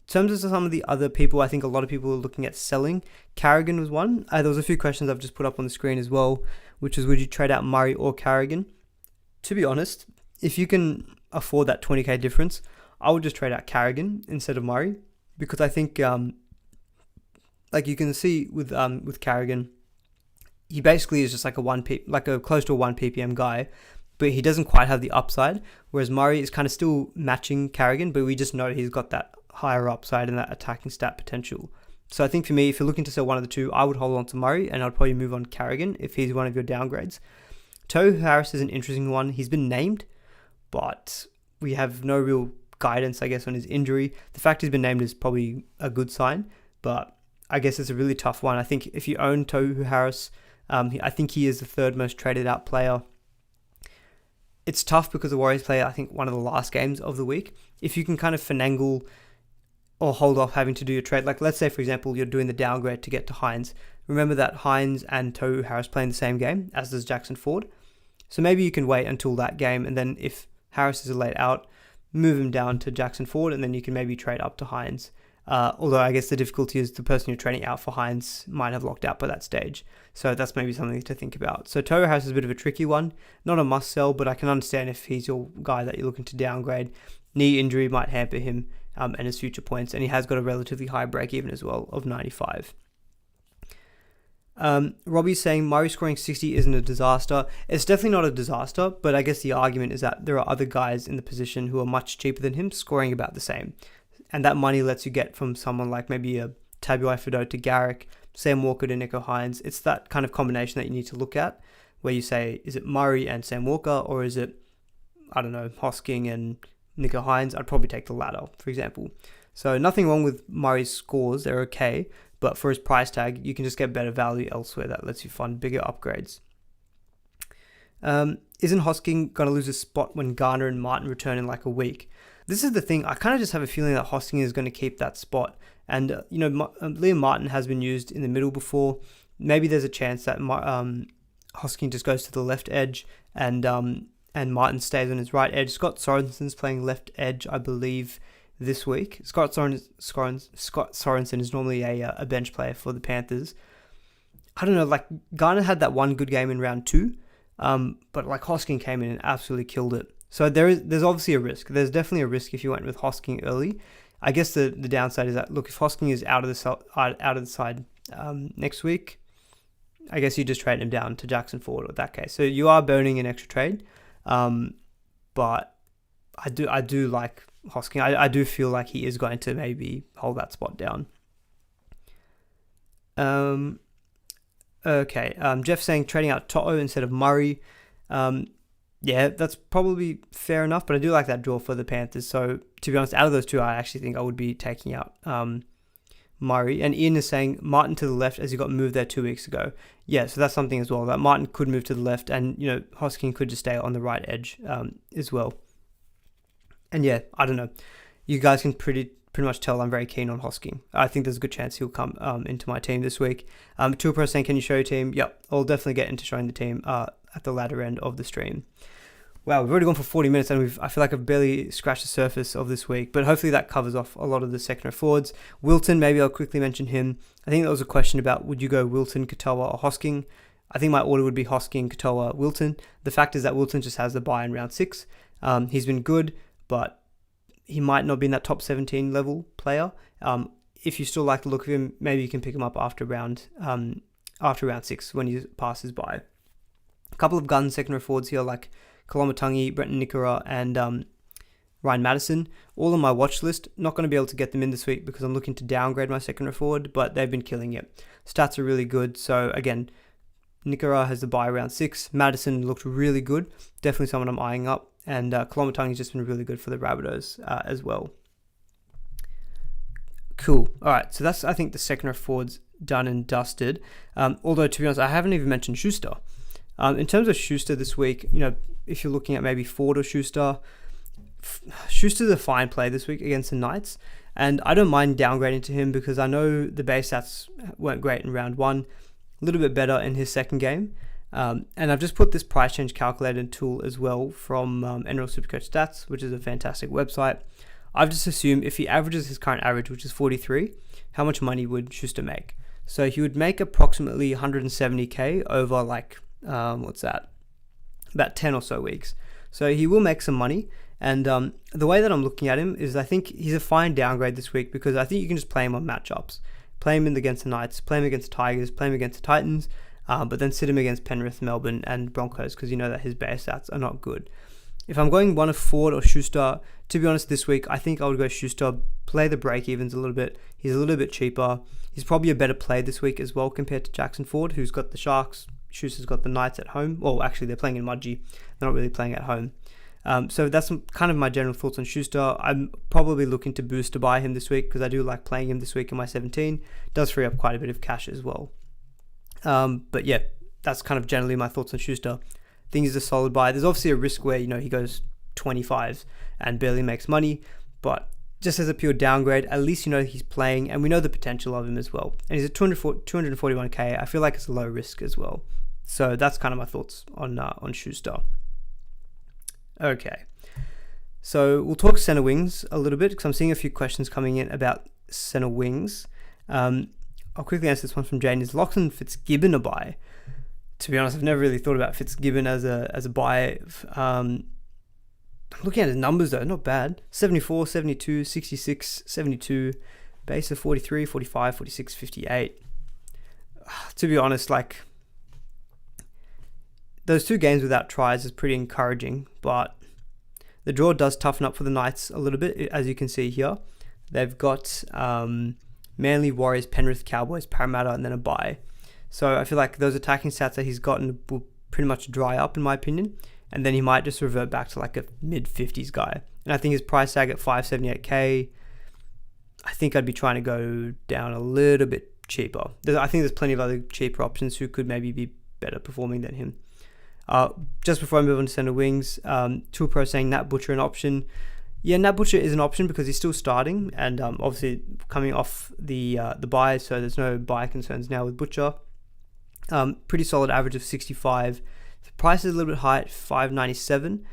terms of some of the other people, I think a lot of people are looking at selling. Carrigan was one. There was a few questions I've just put up on the screen as well, which is, would you trade out Murray or Carrigan? To be honest, if you can afford that 20k difference, I would just trade out Carrigan instead of Murray, because I think, like you can see with Carrigan, he basically is just like a close to a 1 ppm guy, but he doesn't quite have the upside, whereas Murray is kind of still matching Carrigan, but we just know he's got that higher upside and that attacking stat potential. So I think for me, if you're looking to sell one of the two, I would hold on to Murray, and I'd probably move on Carrigan if he's one of your downgrades. Tohu Harris is an interesting one. He's been named, but we have no real guidance, I guess, on his injury. The fact he's been named is probably a good sign, but I guess it's a really tough one. I think if you own Tohu Harris, I think he is the third most traded out player. It's tough because the Warriors play, I think, one of the last games of the week. If you can kind of finagle or hold off having to do your trade, like let's say, for example, you're doing the downgrade to get to Hynes. Remember that Hynes and Tohu Harris play in the same game, as does Jackson Ford. So maybe you can wait until that game, and then if Harris is a late out, move him down to Jackson Ford, and then you can maybe trade up to Hynes. Although I guess the difficulty is the person you're trading out for Hynes might have locked out by that stage. So that's maybe something to think about. So Tohu Harris is a bit of a tricky one. Not a must sell, but I can understand if he's your guy that you're looking to downgrade. Knee injury might hamper him and his future points, and he has got a relatively high break even as well of 95. Robbie's saying Murray scoring 60 isn't a disaster. It's definitely not a disaster, but I guess the argument is that there are other guys in the position who are much cheaper than him scoring about the same. And that money lets you get from someone like maybe a Tabuai Fido to Garrick, Sam Walker to Nicho Hynes. It's that kind of combination that you need to look at, where you say, is it Murray and Sam Walker, or is it, I don't know, Hosking and Nicho Hynes? I'd probably take the latter, for example. So nothing wrong with Murray's scores, they're okay, but for his price tag, you can just get better value elsewhere that lets you fund bigger upgrades. Isn't Hosking going to lose his spot when Garner and Martin return in like a week? This is the thing. I kind of just have a feeling that Hosking is going to keep that spot. And, Liam Martin has been used in the middle before. Maybe there's a chance that Hosking just goes to the left edge and Martin stays on his right edge. Scott Sorensen's playing left edge, I believe, this week. Scott Sorensen is normally a bench player for the Panthers. I don't know, like Garner had that one good game in round 2, but like Hosking came in and absolutely killed it. So there's obviously a risk. There's definitely a risk if you went with Hosking early. I guess the downside is that, look, if Hosking is out of the side next week, I guess you just trade him down to Jackson Ford in that case. So you are burning an extra trade, but I do like Hosking. I do feel like he is going to maybe hold that spot down. Okay. Jeff saying trading out To'o instead of Murray. Yeah, that's probably fair enough, but I do like that draw for the Panthers. So, to be honest, out of those two, I actually think I would be taking out Murray. And Ian is saying Martin to the left as he got moved there 2 weeks ago. Yeah, so that's something as well, that Martin could move to the left and, Hosking could just stay on the right edge as well. And yeah, I don't know. You guys can pretty much tell I'm very keen on Hosking. I think there's a good chance he'll come into my team this week. Toolpro saying, can you show your team? Yep, I'll definitely get into showing the team at the latter end of the stream. Wow, we've already gone for 40 minutes and I feel like I've barely scratched the surface of this week, but hopefully that covers off a lot of the second row forwards. Wilton, maybe I'll quickly mention him. I think there was a question about would you go Wilton, Katoa, or Hosking? I think my order would be Hosking, Katoa, Wilton. The fact is that Wilton just has the bye in round 6. He's been good, but he might not be in that top 17 level player. if you still like the look of him, maybe you can pick him up after round 6 when he passes by. A couple of gun second row forwards here like Kolomatangi, Brenton Nikora, and Ryan Madison, all on my watch list. Not going to be able to get them in this week because I'm looking to downgrade my second row forward, but they've been killing it. Stats are really good. So again, Nikora has the bye round 6. Madison looked really good. Definitely someone I'm eyeing up. And Kolomatangi has just been really good for the Rabbitohs as well. Cool. All right. So that's, I think, the second row forwards done and dusted. Although, to be honest, I haven't even mentioned Schuster. In terms of Schuster this week, if you're looking at maybe Ford or Schuster's a fine play this week against the Knights, and I don't mind downgrading to him because I know the base stats weren't great in round 1, a little bit better in his second game, and I've just put this price change calculator tool as well from NRL SuperCoach Stats, which is a fantastic website. I've just assumed if he averages his current average, which is 43, how much money would Schuster make? So he would make approximately 170k over about 10 or so weeks. So he will make some money. And the way that I'm looking at him is I think he's a fine downgrade this week because I think you can just play him on matchups. Play him against the Knights, play him against the Tigers, play him against the Titans, but then sit him against Penrith, Melbourne, and Broncos because you know that his base stats are not good. If I'm going one of Ford or Schuster, to be honest, this week, I think I would go Schuster, play the break-evens a little bit. He's a little bit cheaper. He's probably a better play this week as well compared to Jackson Ford, who's got the Sharks. Schuster's got the Knights at home. Well, actually, they're playing in Mudgee. They're not really playing at home. So that's kind of my general thoughts on Schuster. I'm probably looking to boost to buy him this week because I do like playing him this week in my 17. Does free up quite a bit of cash as well. But yeah, that's kind of generally my thoughts on Schuster. I think he's a solid buy. There's obviously a risk where, he goes 25 and barely makes money, but just as a pure downgrade, at least he's playing and we know the potential of him as well. And he's at 241k. I feel like it's a low risk as well. So that's kind of my thoughts on Schuster. Okay, so we'll talk centre wings a little bit because I'm seeing a few questions coming in about centre wings. I'll quickly answer this one from Jane. Is Lachlan Fitzgibbon a buy? To be honest, I've never really thought about Fitzgibbon as a buy. I'm looking at his numbers though, not bad. 74, 72, 66, 72, base of 43, 45, 46, 58. To be honest, those 2 games without tries is pretty encouraging, but the draw does toughen up for the Knights a little bit, as you can see here. They've got Manly, Warriors, Penrith, Cowboys, Parramatta, and then a bye. So I feel like those attacking stats that he's gotten will pretty much dry up, in my opinion, and then he might just revert back to a mid-50s guy. And I think his price tag at 578k, I think I'd be trying to go down a little bit cheaper. I think there's plenty of other cheaper options who could maybe be better performing than him. Just before I move on to centre wings, Tool Pro saying Nat Butcher an option. Yeah, Nat Butcher is an option because he's still starting and obviously coming off the bye, so there's no bye concerns now with Butcher. Pretty solid average of 65. The price is a little bit high at 597.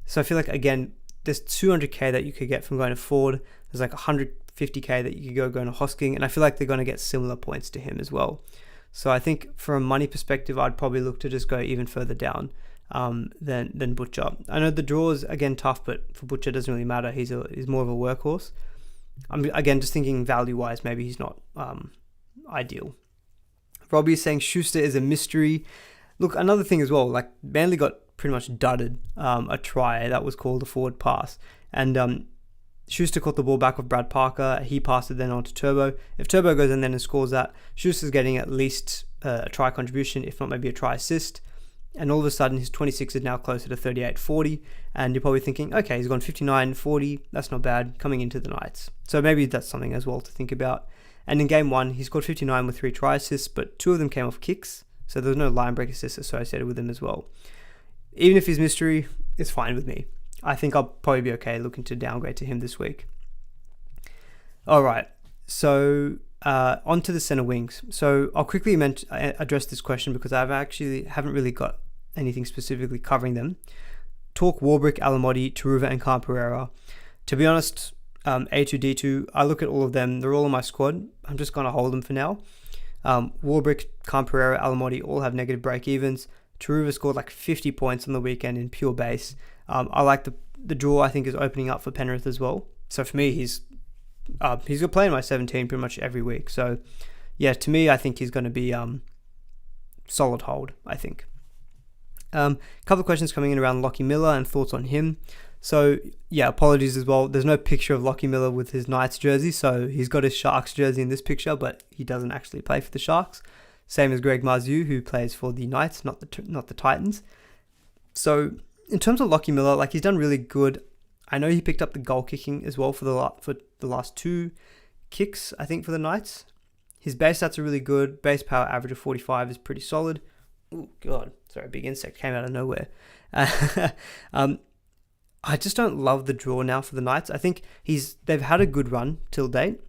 So I feel like, again, there's 200k that you could get from going to Ford. There's 150k that you could go going to Hosking, and I feel like they're going to get similar points to him as well. So I think from a money perspective, I'd probably look to just go even further down than Butcher. I know the draw is, again, tough, but for Butcher, it doesn't really matter. He's more of a workhorse. I'm, again, just thinking value-wise, maybe he's not ideal. Robbie is saying Schuster is a mystery. Look, another thing as well, Manly got pretty much dudded a try that was called a forward pass. And Schuster caught the ball back with Brad Parker. He passed it then on to Turbo. If Turbo goes in then and scores that, Schuster's getting at least a try contribution, if not maybe a try assist. And all of a sudden, his 26 is now closer to 38-40. And you're probably thinking, okay, he's gone 59-40. That's not bad coming into the Knights. So maybe that's something as well to think about. And in game 1, he scored 59 with 3 try assists, but 2 of them came off kicks. So there's no line break assists associated with him as well. Even if he's mystery, it's fine with me. I think I'll probably be okay looking to downgrade to him this week. All right, so on to the centre wings. So I'll quickly address this question because I haven't really got anything specifically covering them. Talk Warbrick, Alamotti, Taruva, and Khan-Pereira. To be honest, A2, D2, I look at all of them. They're all on my squad. I'm just going to hold them for now. Warbrick, Khan-Pereira, Alamotti all have negative break-evens. Taruva scored 50 points on the weekend in pure base. I like the draw, I think, is opening up for Penrith as well. So for me, he's he's going to play in my 17 pretty much every week. So yeah, to me, I think he's going to be solid hold, I think. A couple of questions coming in around Lockie Miller and thoughts on him. So yeah, apologies as well. There's no picture of Lockie Miller with his Knights jersey. So he's got his Sharks jersey in this picture, but he doesn't actually play for the Sharks. Same as Greg Marzhew, who plays for the Knights, not the Titans. So in terms of Lockie Miller, like, he's done really good. I know he picked up the goal kicking as well for the last 2 kicks, I think, for the Knights. His base stats are really good. Base power average of 45 is pretty solid. Oh God, sorry, a big insect came out of nowhere. I just don't love the draw now for the Knights. I think they've had a good run till date.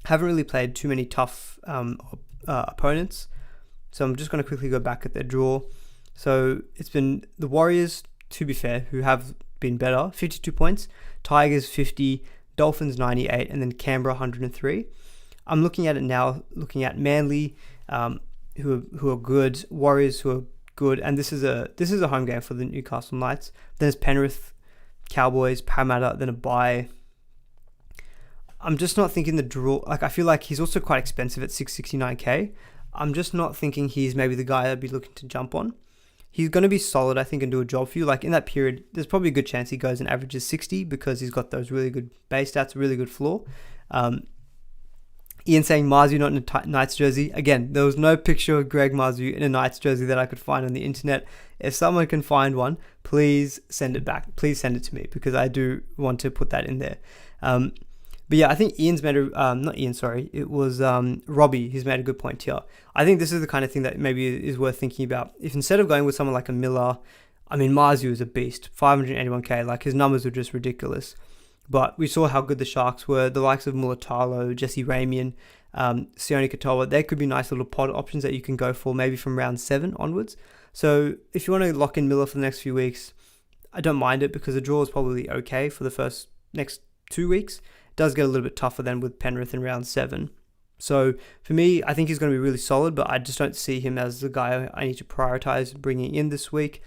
Haven't really played too many tough opponents. So I'm just going to quickly go back at their draw. So it's been the Warriors, to be fair, who have been better, 52 points. Tigers 50, Dolphins 98, and then Canberra 103. I'm looking at it now, looking at Manly, who are good, Warriors who are good, and this is a home game for the Newcastle Knights. Then there's Penrith, Cowboys, Parramatta, then a bye. I'm just not thinking the draw. Like, I feel like he's also quite expensive at 669k. I'm just not thinking he's maybe the guy I'd be looking to jump on. He's going to be solid, I think, and do a job for you. Like, in that period, there's probably a good chance he goes and averages 60 because he's got those really good base stats, really good floor. Ian saying Marzhew not in a Knights jersey. Again, there was no picture of Greg Marzhew in a Knights jersey that I could find on the internet. If someone can find one, please send it back. Please send it to me because I do want to put that in there. But yeah, I think Ian's made not Ian, sorry. It was Robbie who's made a good point here. I think this is the kind of thing that maybe is worth thinking about. If instead of going with someone like a Miller, I mean, Marzhew is a beast, 581k, like his numbers are just ridiculous. But we saw how good the Sharks were. The likes of Mulatalo, Jesse Ramian, Sione Katoa, they could be nice little pod options that you can go for maybe from round 7 onwards. So if you want to lock in Miller for the next few weeks, I don't mind it because the draw is probably okay for the next 2 weeks. It does get a little bit tougher then with Penrith in round 7. So for me, I think he's going to be really solid, but I just don't see him as the guy I need to prioritize bringing in this week.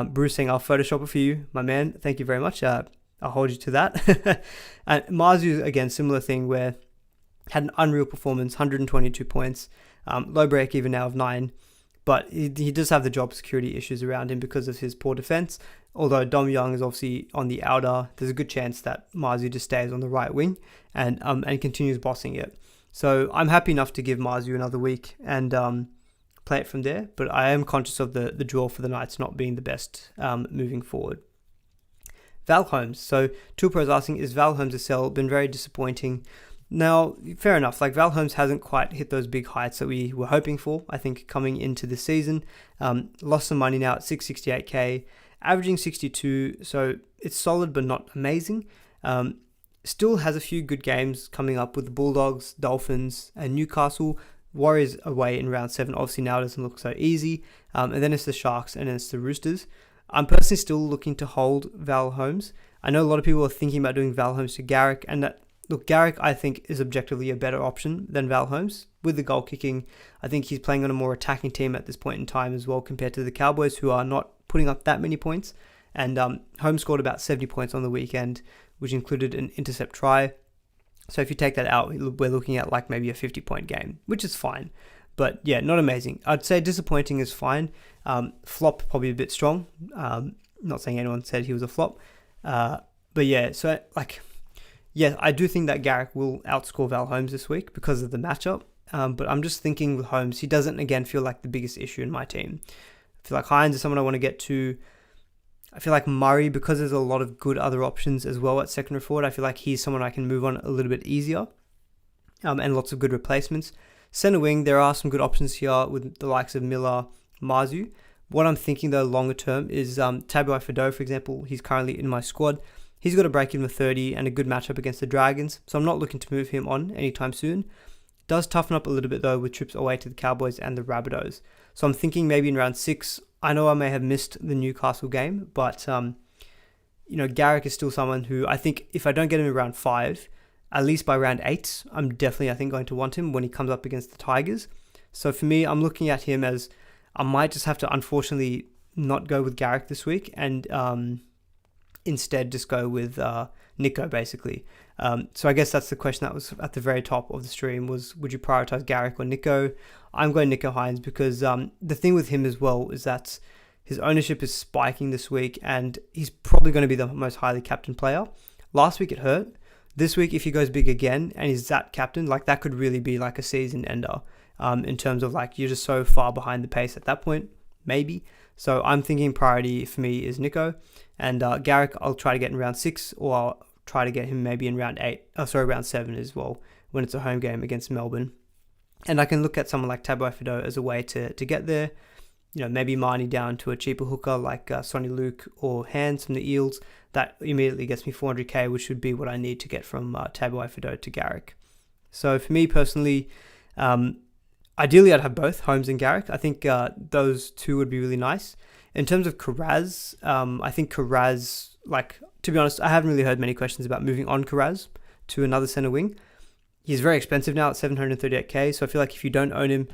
Bruce saying, I'll Photoshop it for you, my man. Thank you very much. I'll hold you to that. And Marzhew, again, similar thing where had an unreal performance, 122 points, low break even now of 9, but he does have the job security issues around him because of his poor defense. Although Dom Young is obviously on the outer, there's a good chance that Marzhew just stays on the right wing and continues bossing it. So I'm happy enough to give Marzhew another week and play it from there. But I am conscious of the draw for the Knights not being the best moving forward. Val Holmes. So Tool Pro's asking, is Val Holmes a sell? Been very disappointing. Now, fair enough. Like, Val Holmes hasn't quite hit those big heights that we were hoping for, I think, coming into the season. Lost some money now at 668k, averaging 62. So it's solid, but not amazing. Still has a few good games coming up with the Bulldogs, Dolphins, and Newcastle. Warriors away in round 7. Obviously now it doesn't look so easy. And then it's the Sharks and then it's the Roosters. I'm personally still looking to hold Val Holmes. I know a lot of people are thinking about doing Val Holmes to Garrick, and Garrick I think is objectively a better option than Val Holmes. With the goal kicking, I think he's playing on a more attacking team at this point in time as well compared to the Cowboys, who are not putting up that many points. And Holmes scored about 70 points on the weekend, which included an intercept try. So if you take that out, we're looking at like maybe a 50-point game, which is fine. But yeah, not amazing. I'd say disappointing is fine. Flop, probably a bit strong. Not saying anyone said he was a flop. But yeah, so like, yeah, I do think that Garrick will outscore Val Holmes this week because of the matchup. But I'm just thinking with Holmes, he doesn't, again, feel like the biggest issue in my team. I feel like Hynes is someone I want to get to. I feel like Murray, because there's a lot of good other options as well at second or forward, I feel like he's someone I can move on a little bit easier. And lots of good replacements. Centre wing, there are some good options here with the likes of Miller, Marzhew. What I'm thinking though longer term is Tabuai Fido, for example. He's currently in my squad. He's got a break even of 30 and a good matchup against the Dragons, so I'm not looking to move him on anytime soon. Does toughen up a little bit though with trips away to the Cowboys and the Rabbitohs. So I'm thinking maybe in round 6. I know I may have missed the Newcastle game, but Garrick is still someone who I think if I don't get him in round 5, at least by round 8, I'm definitely, I think, going to want him when he comes up against the Tigers. So for me, I'm looking at him as I might just have to, unfortunately, not go with Garrick this week and instead just go with Nico, basically. So I guess that's the question that was at the very top of the stream was, would you prioritize Garrick or Nico? I'm going Nico Hynes because the thing with him as well is that his ownership is spiking this week and he's probably going to be the most highly captained player. Last week it hurt. This week, if he goes big again and he's that captain, like that could really be like a season ender in terms of like you're just so far behind the pace at that point, maybe. So I'm thinking priority for me is Nico, and Garrick I'll try to get in round 6 or I'll try to get him maybe in round 7 as well when it's a home game against Melbourne. And I can look at someone like Tabai Fido as a way to get there. You know, maybe Marnie down to a cheaper hooker like Sonny Luke or Hands from the Eels. That immediately gets me 400k, which would be what I need to get from Tabai Fido to Garrick. So for me personally, ideally I'd have both Holmes and Garrick. I think those two would be really nice. In terms of Karaz, I think Karaz, like, to be honest, I haven't really heard many questions about moving on Karaz to another centre wing. He's very expensive now at 738k, so I feel like if you don't own him,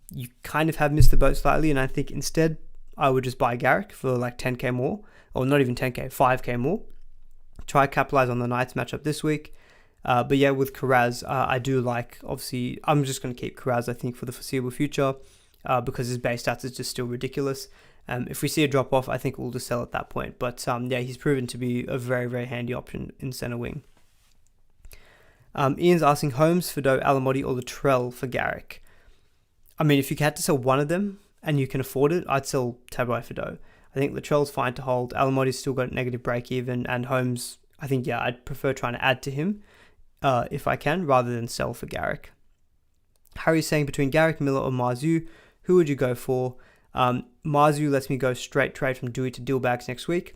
you kind of have missed the boat slightly, and I think instead I would just buy Garrick for like 10k more, or not even 10k, 5k more. Try capitalize on the Knights matchup this week. But yeah, with Karaz, I do like, obviously, I'm just going to keep Karaz, I think, for the foreseeable future because his base stats is just still ridiculous. If we see a drop off, I think we'll just sell at that point. But yeah, he's proven to be a very, very handy option in centre wing. Ian's asking Holmes, Fido, Alamotti, or Latrell for Garrick. I mean, if you had to sell one of them and you can afford it, I'd sell Tabai Fido. I think Latrell's fine to hold. Alamotti's still got negative break even, and Holmes, I think, yeah, I'd prefer trying to add to him if I can, rather than sell for Garrick. Harry's saying between Garrick, Miller, or Marzu, who would you go for? Marzu lets me go straight trade from Dewey to Dillbags next week.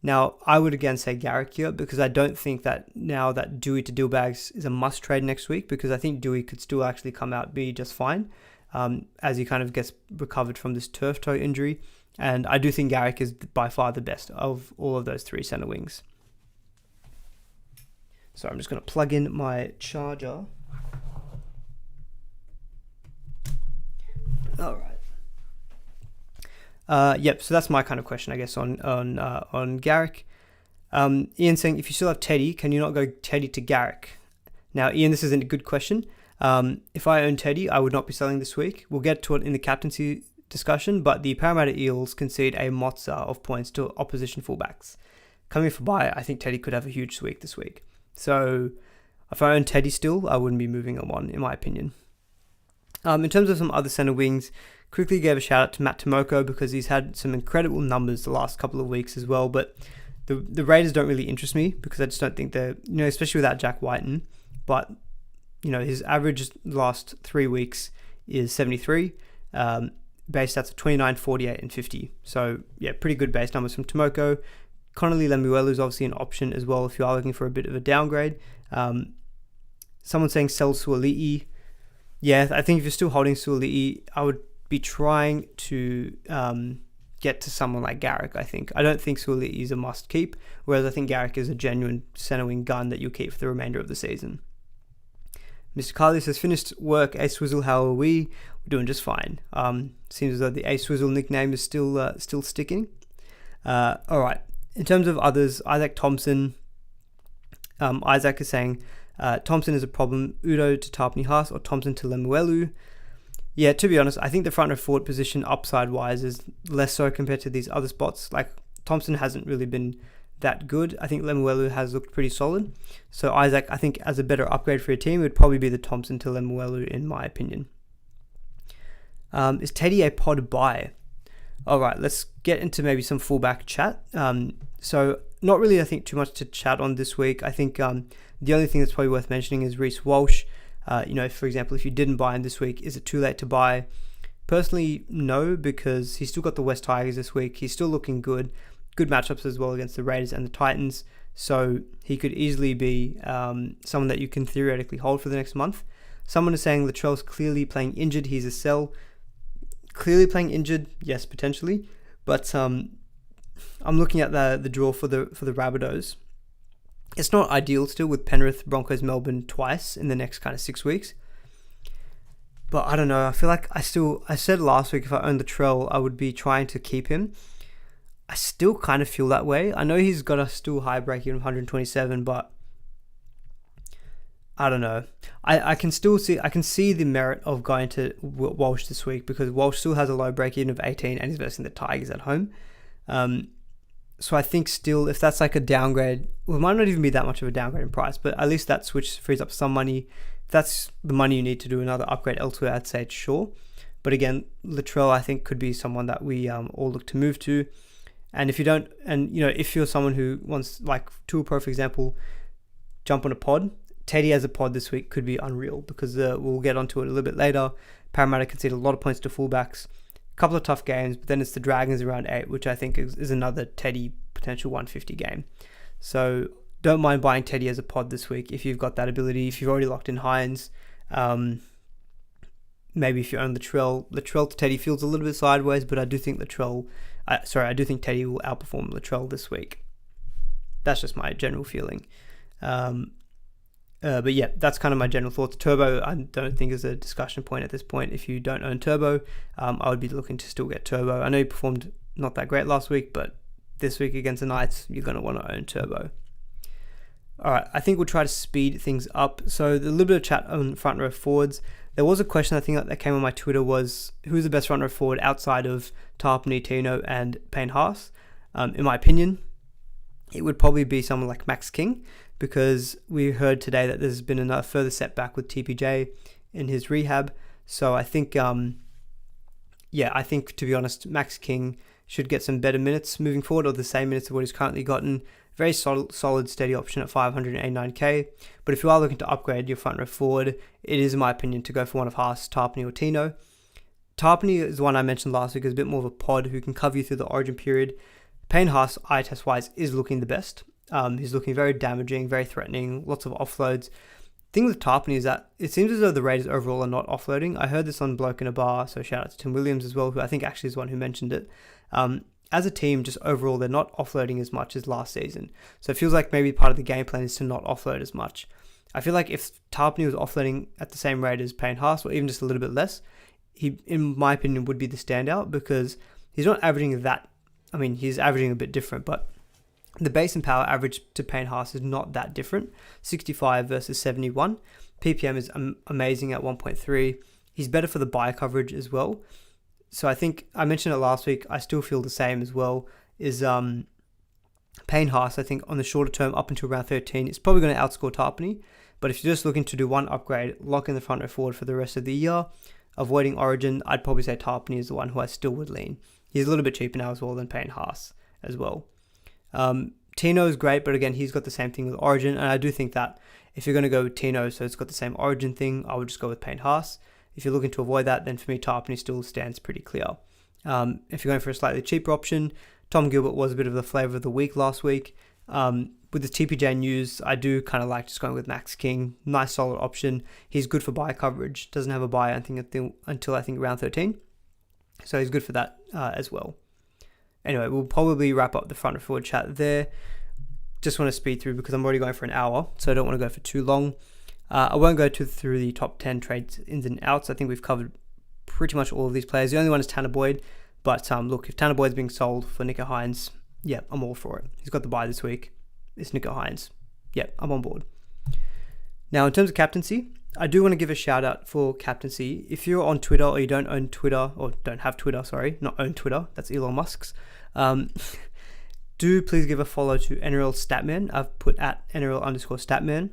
Now, I would again say Garrick here because I don't think that now that Dewey to Dillbags is a must trade next week, because I think Dewey could still actually come out be just fine as he kind of gets recovered from this turf toe injury. And I do think Garrick is by far the best of all of those three centre wings. So I'm just going to plug in my charger. All right. Yep, so that's my kind of question, I guess, on Garrick. Ian saying, if you still have Teddy, can you not go Teddy to Garrick? Now, Ian, this isn't a good question. If I own Teddy, I would not be selling this week. We'll get to it in the captaincy discussion, but the Parramatta Eels concede a mozza of points to opposition fullbacks. Coming for buy, I think Teddy could have a huge week this week. So if I own Teddy still, I wouldn't be moving him on, in my opinion. In terms of some other centre wings, quickly gave a shout out to Matt Tomoko because he's had some incredible numbers the last couple of weeks as well, but the Raiders don't really interest me because I just don't think they're, you know, especially without Jack Whiten, but, you know, his average last 3 weeks is 73, base stats of 29, 48, and 50. So, yeah, pretty good base numbers from Tomoko. Connolly Lemuelu is obviously an option as well if you are looking for a bit of a downgrade. Someone saying sell Suoli'i. Yeah, I think if you're still holding Suoli'i, I would be trying to get to someone like Garrick, I think. I don't think Suoli'i is a must keep, whereas I think Garrick is a genuine centre wing gun that you'll keep for the remainder of the season. Mr. Carly says, finished work, A Swizzle, how are we? We're doing just fine. Seems as though the A Swizzle nickname is still sticking. Alright, in terms of others, Isaac Thompson. Isaac is saying, Thompson is a problem. Udo to Tarpany Haas or Thompson to Lemuelu. Yeah, to be honest, I think the front row forward position upside-wise is less so compared to these other spots. Like, Thompson hasn't really been that good. I think Lemuelu has looked pretty solid. So Isaac, I think as a better upgrade for your team, would probably be the Thompson to Lemuelu in my opinion. Is Teddy a pod buy? Alright, let's get into maybe some fullback chat. So not really, I think, too much to chat on this week. I think the only thing that's probably worth mentioning is Reece Walsh. You know, for example, if you didn't buy him this week, is it too late to buy? Personally, no, because he's still got the West Tigers this week. He's still looking good. Good matchups as well against the Raiders and the Titans. So he could easily be someone that you can theoretically hold for the next month. Someone is saying Latrell's clearly playing injured. He's a sell. Clearly playing injured, yes, potentially. But I'm looking at the draw for the Rabbitohs. It's not ideal still with Penrith, Broncos, Melbourne twice in the next kind of 6 weeks. But I don't know. I feel like I said last week if I owned Latrell, I would be trying to keep him. I still kind of feel that way. I know he's got a still high break-even of 127, but I don't know. I can see the merit of going to Walsh this week because Walsh still has a low break-even of 18 and he's versing the Tigers at home. So I think still, if that's like a downgrade, well, it might not even be that much of a downgrade in price, but at least that switch frees up some money. If that's the money you need to do another upgrade elsewhere, I'd say it's sure. But again, Latrell, I think, could be someone that we all look to move to. And if you don't, and if you're someone who wants, like Tool Pro, for example, jump on a pod, Teddy as a pod this week could be unreal because we'll get onto it a little bit later. Parramatta conceded a lot of points to fullbacks. Couple of tough games, but then it's the Dragons around 8, which I think is another Teddy potential 150 game. So don't mind buying Teddy as a pod this week if you've got that ability. If you've already locked in Hynes, maybe if you own Latrell to Teddy feels a little bit sideways, but I do think Teddy will outperform Latrell this week. That's just my general feeling. But yeah, that's kind of my general thoughts. Turbo, I don't think is a discussion point at this point. If you don't own Turbo, I would be looking to still get Turbo. I know you performed not that great last week, but this week against the Knights, you're going to want to own Turbo. All right, I think we'll try to speed things up. So the little bit of chat on front row forwards. There was a question I think that came on my Twitter was, who's the best front row forward outside of Tarpany, Tino, and Payne Haas? In my opinion, it would probably be someone like Max King, because we heard today that there's been a further setback with TPJ in his rehab. So I think, I think to be honest, Max King should get some better minutes moving forward, or the same minutes of what he's currently gotten. Very solid, steady option at 589k. But if you are looking to upgrade your front row forward, it is, in my opinion, to go for one of Haas, Tarpany, or Tino. Tarpany is the one I mentioned last week, is a bit more of a pod who can cover you through the origin period. Payne Haas, eye test wise, is looking the best. He's looking very damaging, very threatening, lots of offloads. The thing with Tarpany is that it seems as though the Raiders overall are not offloading. I heard this on Bloke in a Bar, so shout out to Tim Williams as well, who I think actually is the one who mentioned it. As a team, just overall, they're not offloading as much as last season. So it feels like maybe part of the game plan is to not offload as much. I feel like if Tarpany was offloading at the same rate as Payne Haas, or even just a little bit less, he, in my opinion, would be the standout because he's not averaging that. I mean, he's averaging a bit different, but the base and power average to Payne Haas is not that different. 65 versus 71. PPM is amazing at 1.3. He's better for the buy coverage as well. So I think I mentioned it last week. I still feel the same as well. Is Payne Haas, I think on the shorter term up until round 13, it's probably going to outscore Tarpany. But if you're just looking to do one upgrade, lock in the front row forward for the rest of the year, avoiding Origin, I'd probably say Tarpany is the one who I still would lean. He's a little bit cheaper now as well than Payne Haas as well. Tino is great, but again, he's got the same thing with Origin, and I do think that if you're going to go with Tino, so it's got the same Origin thing, I would just go with Payne Haas. If you're looking to avoid that, then for me, Tarpany still stands pretty clear. If you're going for a slightly cheaper option, Tom Gilbert was a bit of the flavour of the week last week. With the TPJ news, I do kind of like just going with Max King. Nice, solid option. He's good for buy coverage. Doesn't have a buy, I think, until I think round 13. So he's good for that as well. Anyway, we'll probably wrap up the front and forward chat there. Just want to speed through because I'm already going for an hour, so I don't want to go for too long. I won't go through the top 10 trades ins and outs. I think we've covered pretty much all of these players. The only one is Tanner Boyd. But look, if Tanner Boyd's being sold for Nico Hynes, yeah, I'm all for it. He's got the buy this week. It's Nico Hynes. Yeah, I'm on board. Now, in terms of captaincy, I do want to give a shout out for captaincy. If you're on Twitter or you don't own Twitter, or don't have Twitter, not own Twitter, that's Elon Musk's, do please give a follow to NRL Statman. I've put at NRL_Statman.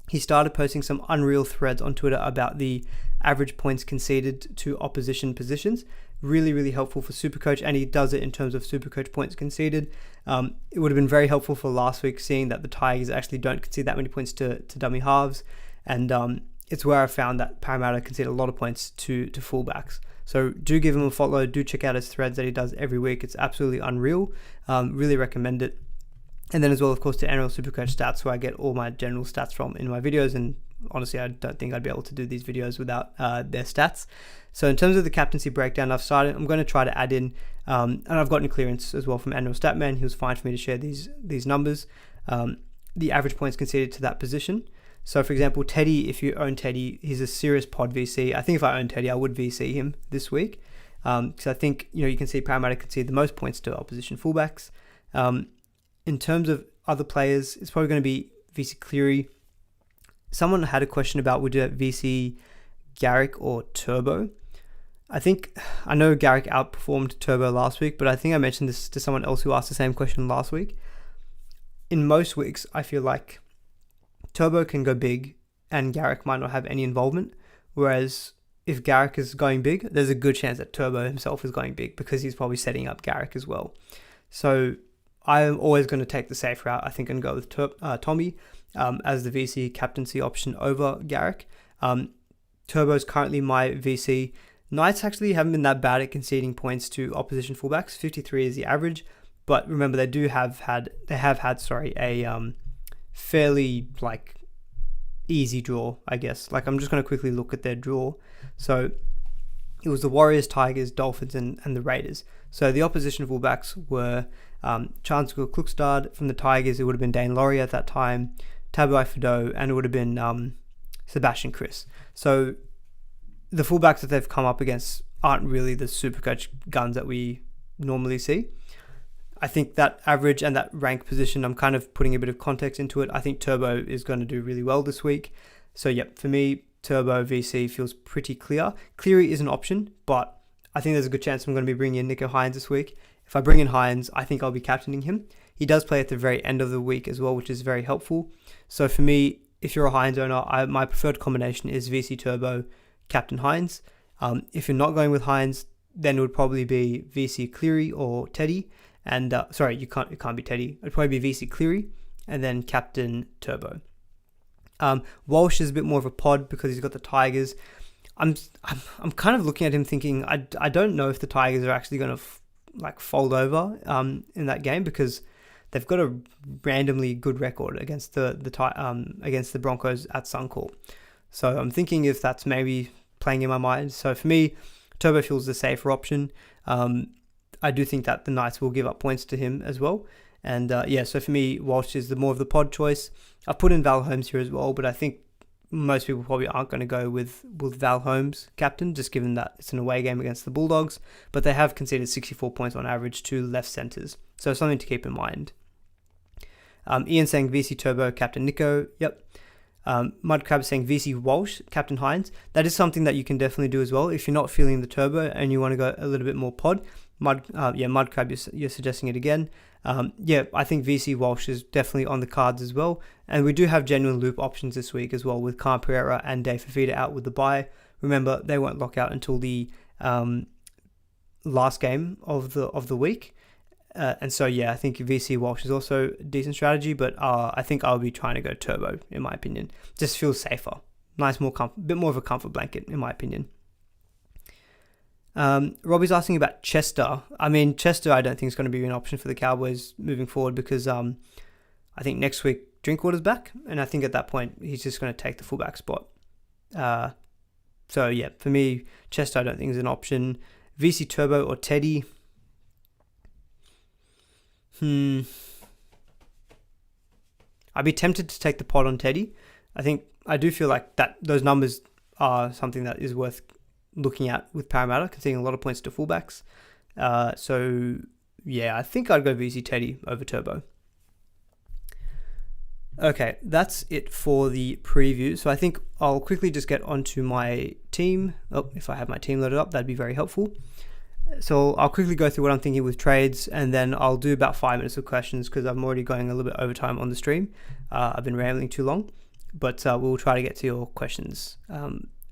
He started posting some unreal threads on Twitter about the average points conceded to opposition positions. Really, really helpful for SuperCoach, and he does it in terms of SuperCoach points conceded. It would have been very helpful for last week, seeing that the Tigers actually don't concede that many points to dummy halves, and it's where I found that Parramatta concede a lot of points to fullbacks. So do give him a follow, do check out his threads that he does every week. It's absolutely unreal. Really recommend it. And then as well, of course, to NRL SuperCoach Stats, where I get all my general stats from in my videos. And honestly, I don't think I'd be able to do these videos without their stats. So in terms of the captaincy breakdown, I'm going to try to add in, and I've gotten clearance as well from NRL Statman. He was fine for me to share these numbers, the average points conceded to that position. So for example, Teddy, if you own Teddy, he's a serious pod VC. I think if I own Teddy, I would VC him this week. Because I think, you can see Parramatta concede the most points to opposition fullbacks. In terms of other players, it's probably going to be VC Cleary. someone had a question about would you VC Garrick or Turbo. I know Garrick outperformed Turbo last week, but I think I mentioned this to someone else who asked the same question last week. In most weeks, I feel like Turbo can go big and Garrick might not have any involvement, whereas if Garrick is going big, there's a good chance that Turbo himself is going big because he's probably setting up Garrick as well. So I'm always going to take the safe route, I think, and go with Tommy as the VC captaincy option over Garrick. Turbo is currently my VC. Knights actually haven't been that bad at conceding points to opposition fullbacks. 53 is the average, but remember they have had a fairly easy draw, I guess. I'm just going to quickly look at their draw. So it was the Warriors, Tigers, Dolphins, and the Raiders. So the opposition fullbacks were Chancellor Klukstad. From the Tigers, it would have been Dane Laurie at that time, Tabai Fido, and it would have been Sebastian Chris. So the fullbacks that they've come up against aren't really the SuperCoach guns that we normally see. I think that average and that rank position, I'm kind of putting a bit of context into it. I think Turbo is going to do really well this week. So yep, for me, Turbo VC feels pretty clear. Cleary is an option, but I think there's a good chance I'm going to be bringing in Nicho Hynes this week. If I bring in Hynes, I think I'll be captaining him. He does play at the very end of the week as well, which is very helpful. So for me, if you're a Hynes owner, my preferred combination is VC Turbo, Captain Hynes. If you're not going with Hynes, then it would probably be VC Cleary or Teddy. And it can't be Teddy. It'd probably be VC Cleary and then Captain Turbo. Walsh is a bit more of a pod because he's got the Tigers. I'm kind of looking at him thinking I don't know if the Tigers are actually going to fold over in that game because they've got a randomly good record against the Broncos at Suncorp. So I'm thinking if that's maybe playing in my mind. So for me, Turbo feels the safer option. I do think that the Knights will give up points to him as well. And so for me, Walsh is the more of the pod choice. I've put in Val Holmes here as well, but I think most people probably aren't going to go with Val Holmes captain, just given that it's an away game against the Bulldogs. But they have conceded 64 points on average to left centres. So something to keep in mind. Ian saying VC Turbo, Captain Nicho. Yep. Mudcrab saying VC Walsh, Captain Hynes. That is something that you can definitely do as well. If you're not feeling the Turbo and you want to go a little bit more pod, Mudcrab, you're suggesting it again. I think VC Walsh is definitely on the cards as well. And we do have genuine loop options this week as well with Khan Pereira and Dave Fafita out with the bye. Remember, they won't lock out until the last game of the week. I think VC Walsh is also a decent strategy, but I think I'll be trying to go Turbo, in my opinion. Just feels safer. Nice, bit more of a comfort blanket, in my opinion. Robbie's asking about Chester. Chester I don't think is going to be an option for the Cowboys moving forward because I think next week Drinkwater's back, and I think at that point he's just going to take the fullback spot. For me, Chester I don't think is an option. VC Turbo or Teddy. I'd be tempted to take the pod on Teddy. I do feel like that those numbers are something that is worth looking at with Parramatta, conceding a lot of points to fullbacks. I think I'd go VC Teddy over Turbo. Okay, that's it for the preview. So I think I'll quickly just get onto my team. If I have my team loaded up, that'd be very helpful. So I'll quickly go through what I'm thinking with trades, and then I'll do about 5 minutes of questions because I'm already going a little bit over time on the stream. I've been rambling too long, but we'll try to get to your questions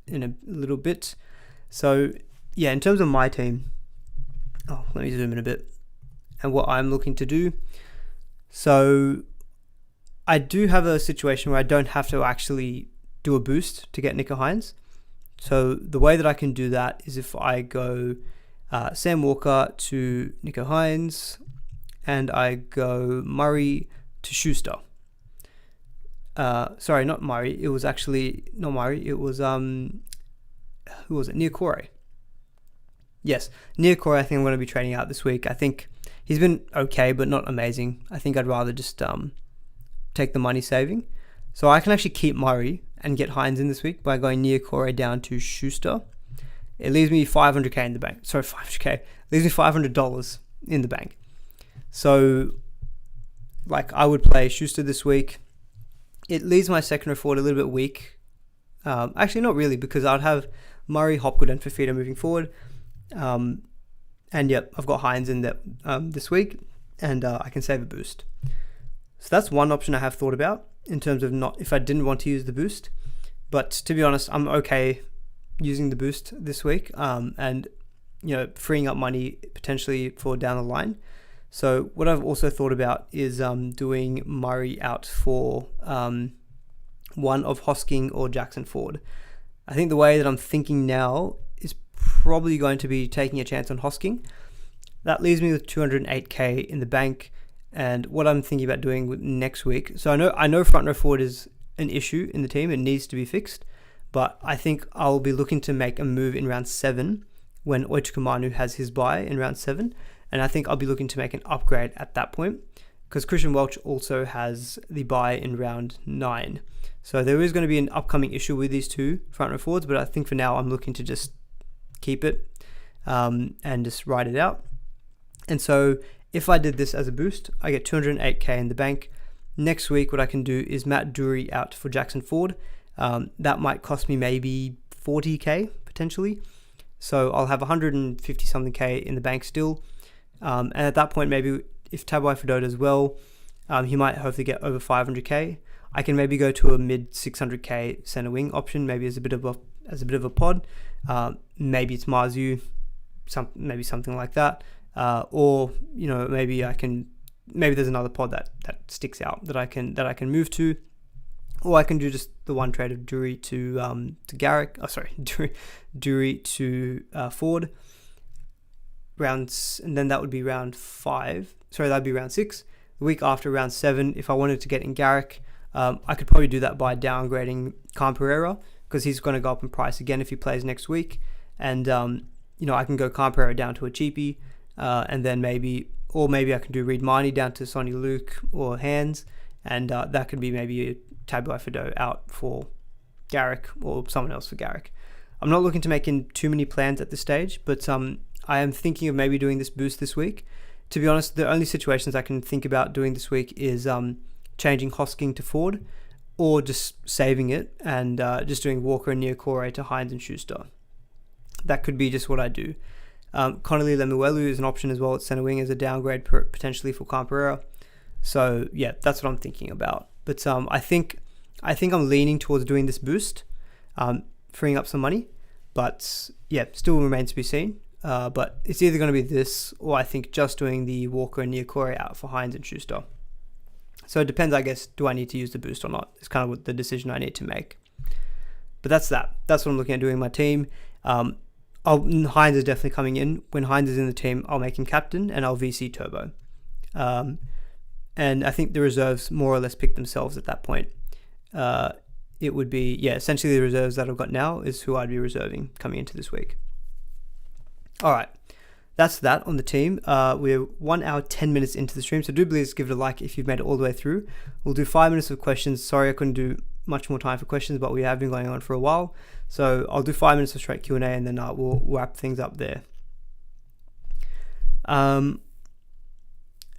in a little bit. So in terms of my team, let me zoom in a bit and what I'm looking to do. So I do have a situation where I don't have to actually do a boost to get Nicho Hynes. So the way that I can do that is if I go Sam Walker to Nicho Hynes, and I go Murray to Schuster. Sorry, not Murray. It was actually not Murray. It was who was it? Niokore. Yes, Niokore. I think I'm going to be trading out this week. I think he's been okay, but not amazing. I think I'd rather just take the money saving. So I can actually keep Murray and get Hynes in this week by going Niokore down to Schuster. It leaves me $500k in the bank. Sorry, $500k. It leaves me $500 in the bank. So, I would play Schuster this week. it leaves my second row forward a little bit weak. Actually, not really, because I'd have Murray, Hopgood, and Fafita moving forward. And yep, I've got Hynes in that this week, and I can save a boost. So that's one option I have thought about in terms of not if I didn't want to use the boost. But to be honest, I'm okay using the boost this week, and freeing up money potentially for down the line. So what I've also thought about is doing Murray out for one of Hosking or Jackson Ford. I think the way that I'm thinking now is probably going to be taking a chance on Hosking. That leaves me with 208k in the bank, and what I'm thinking about doing with next week. So I know front row forward is an issue in the team. It needs to be fixed, but I think I'll be looking to make a move in round 7 when Oichukamanu has his bye in round 7, and I think I'll be looking to make an upgrade at that point, because Christian Welch also has the bye in round 9. So there is going to be an upcoming issue with these two front row forwards, but I think for now I'm looking to just keep it and just ride it out. And so if I did this as a boost, I get 208k in the bank. Next week, what I can do is Matt Dury out for Jackson Ford. That might cost me maybe 40k potentially. So I'll have 150 something k in the bank still. And at that point, maybe if Tabai Fedota as well, he might hopefully get over 500k. I can maybe go to a mid 600k center wing option, maybe as a bit of a pod. Maybe it's Marzu, maybe something like that. Or maybe there's another pod that sticks out that I can move to, or I can do just the one trade of Dury to Garrick. Dury to Ford. And then that would be round 5. Sorry, that'd be round 6. The week after, round 7, if I wanted to get in Garrick, I could probably do that by downgrading Khan Pereira, because he's going to go up in price again if he plays next week. And I can go Khan Pereira down to a cheapie, and then maybe I can do Reed Marnie down to Sonny Luke or Hands, and that could be maybe a Tabai Fedota out for Garrick or someone else for Garrick. I'm not looking to make in too many plans at this stage, but I am thinking of maybe doing this boost this week. To be honest, the only situations I can think about doing this week is changing Hosking to Ford, or just saving it and just doing Walker and Niokore to Hynes and Schuster. That could be just what I do. Connolly Lemuelu is an option as well at centre wing as a downgrade potentially for Khan Pereira. So yeah, that's what I'm thinking about. But I think I'm leaning towards doing this boost, freeing up some money. But yeah, still remains to be seen. But it's either going to be this, or I think just doing the Walker and Niokore out for Hynes and Schuster. So it depends, I guess, do I need to use the boost or not? It's kind of what the decision I need to make. But that's that. That's what I'm looking at doing in my team. Hynes is definitely coming in. When Hynes is in the team, I'll make him captain and I'll VC Turbo. And I think the reserves more or less pick themselves at that point. It would be, essentially the reserves that I've got now is who I'd be reserving coming into this week. All right, that's that on the team. We're 1 hour, 10 minutes into the stream, so do please give it a like if you've made it all the way through. We'll do 5 minutes of questions. Sorry I couldn't do much more time for questions, but we have been going on for a while. So I'll do 5 minutes of straight Q&A, and then we'll wrap things up there.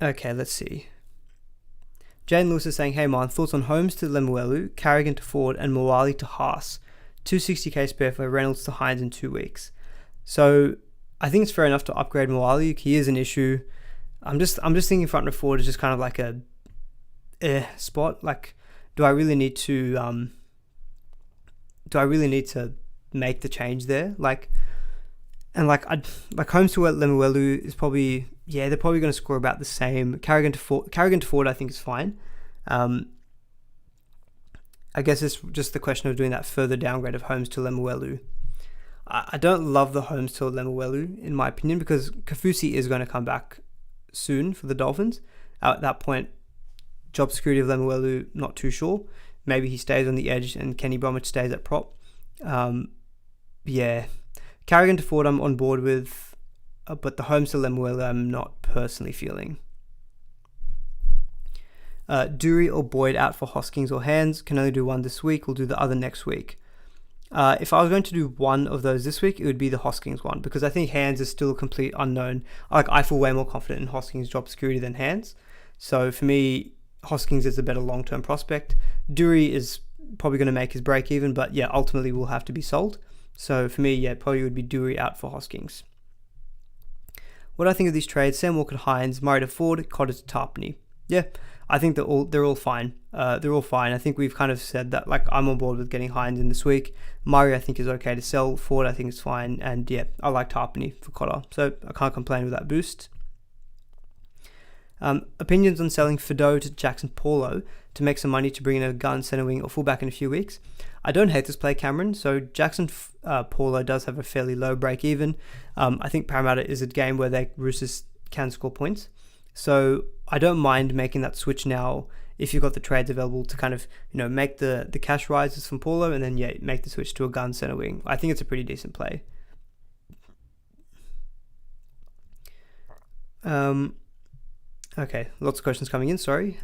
Okay, let's see. Jane Lewis is saying, hey man, thoughts on Holmes to Lemuelu, Carrigan to Ford, and Moali to Haas. 260k spare for Reynolds to Hynes in 2 weeks. So I think it's fair enough to upgrade Moali. He is an issue. I'm just thinking front row forward is just kind of like a spot. Like, do I really need to make the change there? Holmes to Lemuelu is probably, they're probably going to score about the same. Carrigan to Ford I think is fine. I guess it's just the question of doing that further downgrade of Holmes to Lemuelu. I don't love the Holmes to Lemuelu in my opinion, because Kafusi is going to come back soon for the Dolphins. At that point, job security of Lemuelu, not too sure. Maybe he stays on the edge and Kenny Bromwich stays at prop. Carrigan to Ford I'm on board with, but the Holmes to Lemuelu I'm not personally feeling. Dury or Boyd out for Hoskins or Hands. Can only do one this week. We'll do the other next week. If I was going to do one of those this week, it would be the Hoskins one, because I think Hands is still a complete unknown. I feel way more confident in Hoskins' job security than Hands. So for me, Hoskins is a better long-term prospect. Dury is probably going to make his break even, but yeah, ultimately will have to be sold. So for me, yeah, probably would be Dury out for Hoskins. What do I think of these trades? Sam Walker to Hynes, Murray to Ford, Cotter to Tarpany. Yeah, I think they're all fine. They're all fine. I think we've kind of said that, like, I'm on board with getting Hynes in this week. Murray, I think, is okay to sell. Ford, I think, is fine. And yeah, I like Tarpany for Cotter. So I can't complain with that boost. Opinions on selling Fido to Jackson Paulo to make some money to bring in a gun, centre wing, or fullback in a few weeks. I don't hate this play, Cameron. So Jackson Paulo does have a fairly low break even. I think Parramatta is a game where their Roosters can score points. So I don't mind making that switch now if you've got the trades available to kind of, make the cash rises from Paulo and then, yeah, make the switch to a gun, centre wing. I think it's a pretty decent play. Okay, lots of questions coming in, sorry.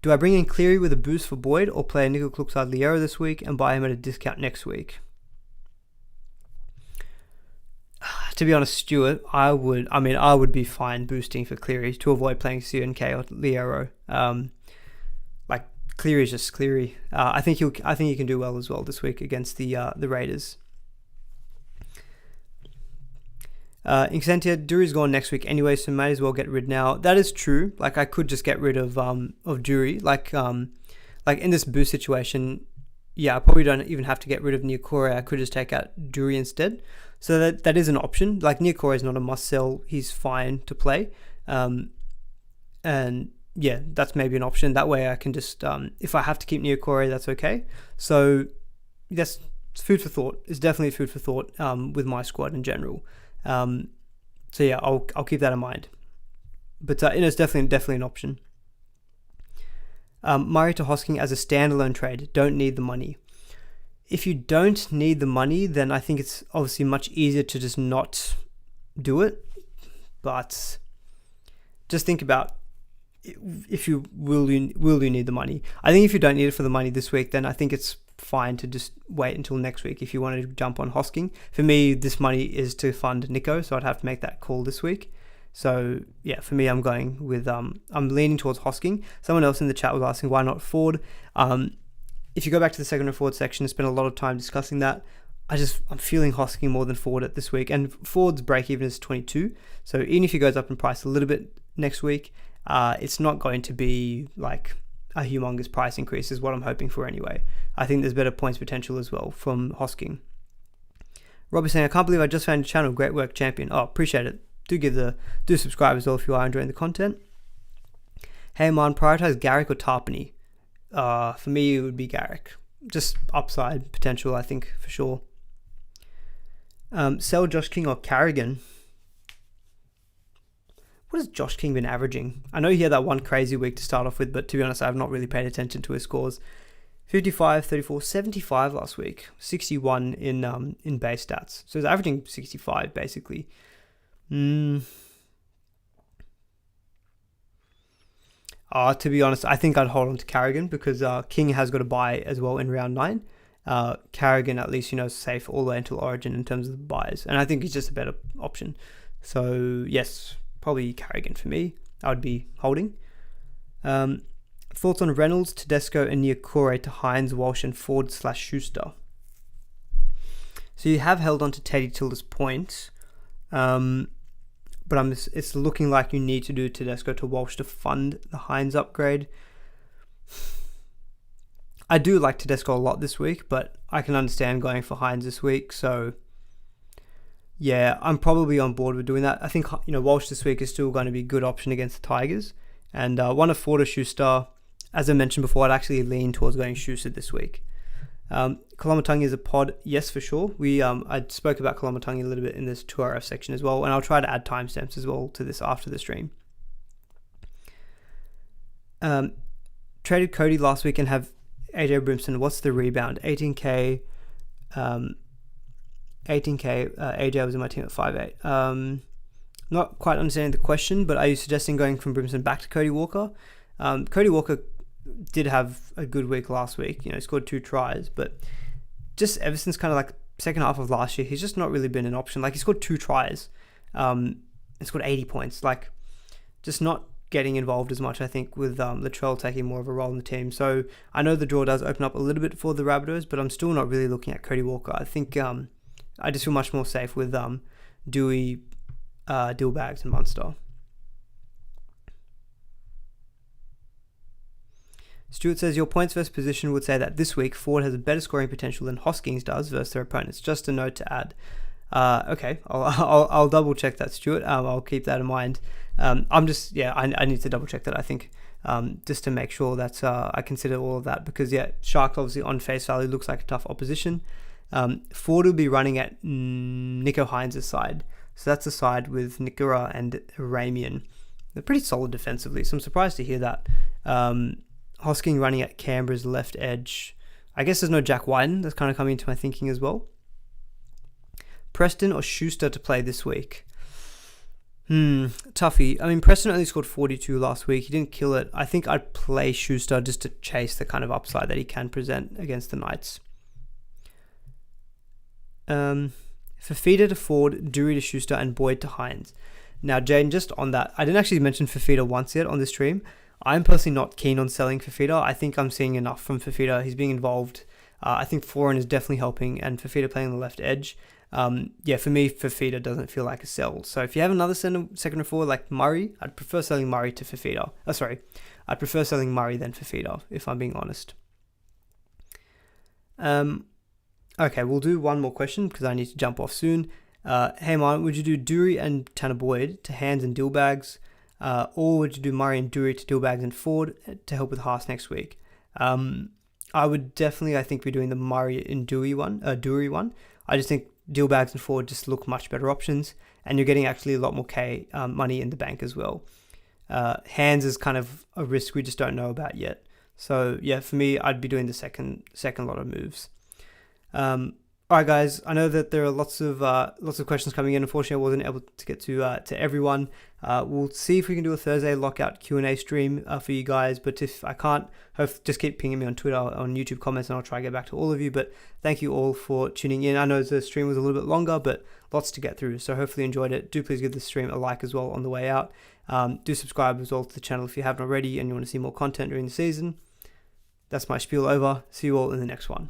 Do I bring in Cleary with a boost for Boyd or play Nico Klookside-Liero this week and buy him at a discount next week? To be honest, Stuart, I would be fine boosting for Cleary to avoid playing CNK or Liero. Like, Cleary is just Cleary. I think he can do well as well this week against the Raiders. Incentia, Dury's gone next week anyway, so might as well get rid now. That is true. Like, I could just get rid of Dury. Like in this boost situation, yeah, I probably don't even have to get rid of Niokore. I could just take out Dury instead. So that is an option. Like, Niokore is not a must sell. He's fine to play. And yeah, that's maybe an option. That way I can just, if I have to keep Niokore, that's okay. So that's food for thought. It's definitely food for thought with my squad in general. So yeah, I'll keep that in mind. But it's definitely an option. Murray to Hosking as a standalone trade. Don't need the money. If you don't need the money, then I think it's obviously much easier to just not do it. But just think about if you will you need the money. I think if you don't need it for the money this week, then I think it's fine to just wait until next week if you want to jump on Hosking. For me, this money is to fund Nico, so I'd have to make that call this week. So yeah, for me, I'm going with I'm leaning towards Hosking. Someone else in the chat was asking why not Ford. If you go back to the second and Ford section, spent a lot of time discussing that. I'm feeling Hosking more than Ford at this week, and Ford's break even is 22. So even if he goes up in price a little bit next week, it's not going to be like a humongous price increase, is what I'm hoping for anyway. I think there's better points potential as well from Hosking. Robbie's saying, I can't believe I just found your channel. Great work, champion. Oh, appreciate it. Do subscribe as well if you are enjoying the content. Hey man, prioritize Garrick or Tarpany? For me, it would be Garrick. Just upside potential, I think, for sure. Sell Josh King or Carrigan? What has Josh King been averaging? I know he had that one crazy week to start off with, but to be honest, I have not really paid attention to his scores. 55, 34, 75 last week. 61 in base stats. So he's averaging 65, basically. To be honest, I think I'd hold on to Carrigan because King has got a bye as well in round 9. Carrigan, at least, safe all the way until Origin in terms of the buys. And I think he's just a better option. So, yes, probably Carrigan for me. I would be holding. Thoughts on Reynolds, Tedesco, and Niokore to Hynes, Walsh, and Ford/Schuster. So you have held on to Teddy till this point. But it's looking like you need to do Tedesco to Walsh to fund the Hynes upgrade. I do like Tedesco a lot this week, but I can understand going for Hynes this week. So yeah, I'm probably on board with doing that. I think Walsh this week is still going to be a good option against the Tigers. And one of Ford or Schuster, as I mentioned before, I'd actually lean towards going Schuster this week. Kolomatangi is a pod, yes, for sure. I spoke about Kolomatangi a little bit in this 2RF section as well, and I'll try to add timestamps as well to this after the stream. Traded Cody last week and have AJ Brimson. What's the rebound? 18k. 18k. AJ was in my team at 5'8". Not quite understanding the question, but are you suggesting going from Brimson back to Cody Walker? Cody Walker did have a good week last week. He scored 2 tries, but just ever since kind of like second half of last year, he's just not really been an option. Like, he scored 2 tries and scored 80 points. Like, just not getting involved as much, I think, with Latrell taking more of a role in the team. So I know the draw does open up a little bit for the Rabbitohs, but I'm still not really looking at Cody Walker. I think I just feel much more safe with Dewey, Dillbags, and Munster. Stuart says, your points versus position would say that this week Ford has a better scoring potential than Hoskins does versus their opponents. Just a note to add. Okay, I'll double check that, Stuart. I'll keep that in mind. I need to double check that, I think, just to make sure that I consider all of that, because Sharks obviously on face value looks like a tough opposition. Ford will be running at Nico Hynes' side, so that's the side with Nikora and Ramian. They're pretty solid defensively, so I'm surprised to hear that. Hosking running at Canberra's left edge. I guess there's no Jack Whiten. That's kind of coming into my thinking as well. Preston or Schuster to play this week? Toughie. I mean, Preston only scored 42 last week. He didn't kill it. I think I'd play Schuster just to chase the kind of upside that he can present against the Knights. Fafita to Ford, Dury to Schuster, and Boyd to Hynes. Now, Jane, just on that, I didn't actually mention Fafita once yet on this stream. I'm personally not keen on selling Fafita. I think I'm seeing enough from Fafita. He's being involved. I think Foran is definitely helping, and Fafita playing on the left edge. For me, Fafita doesn't feel like a sell. So if you have another second or forward like Murray, I'd prefer selling Murray to Fafita. I'd prefer selling Murray than Fafita, if I'm being honest. Okay, we'll do one more question because I need to jump off soon. Hey man, would you do Dury and Tanner Boyd to Hands and Dillbags? Or would you do Murray and Dury to Dillbags and Ford to help with Haas next week? I would definitely, I think, be doing the Murray and Dury one. I just think Dillbags and Ford just look much better options, and you're getting actually a lot more money in the bank as well. Hands is kind of a risk we just don't know about yet. So yeah, for me, I'd be doing the second lot of moves. All right, guys. I know that there are lots of questions coming in. Unfortunately, I wasn't able to get to everyone. We'll see if we can do a Thursday lockout Q&A stream for you guys. But if I can't, just keep pinging me on Twitter, on YouTube comments, and I'll try to get back to all of you. But thank you all for tuning in. I know the stream was a little bit longer, but lots to get through. So hopefully you enjoyed it. Do please give this stream a like as well on the way out. Do subscribe as well to the channel if you haven't already and you want to see more content during the season. That's my spiel over. See you all in the next one.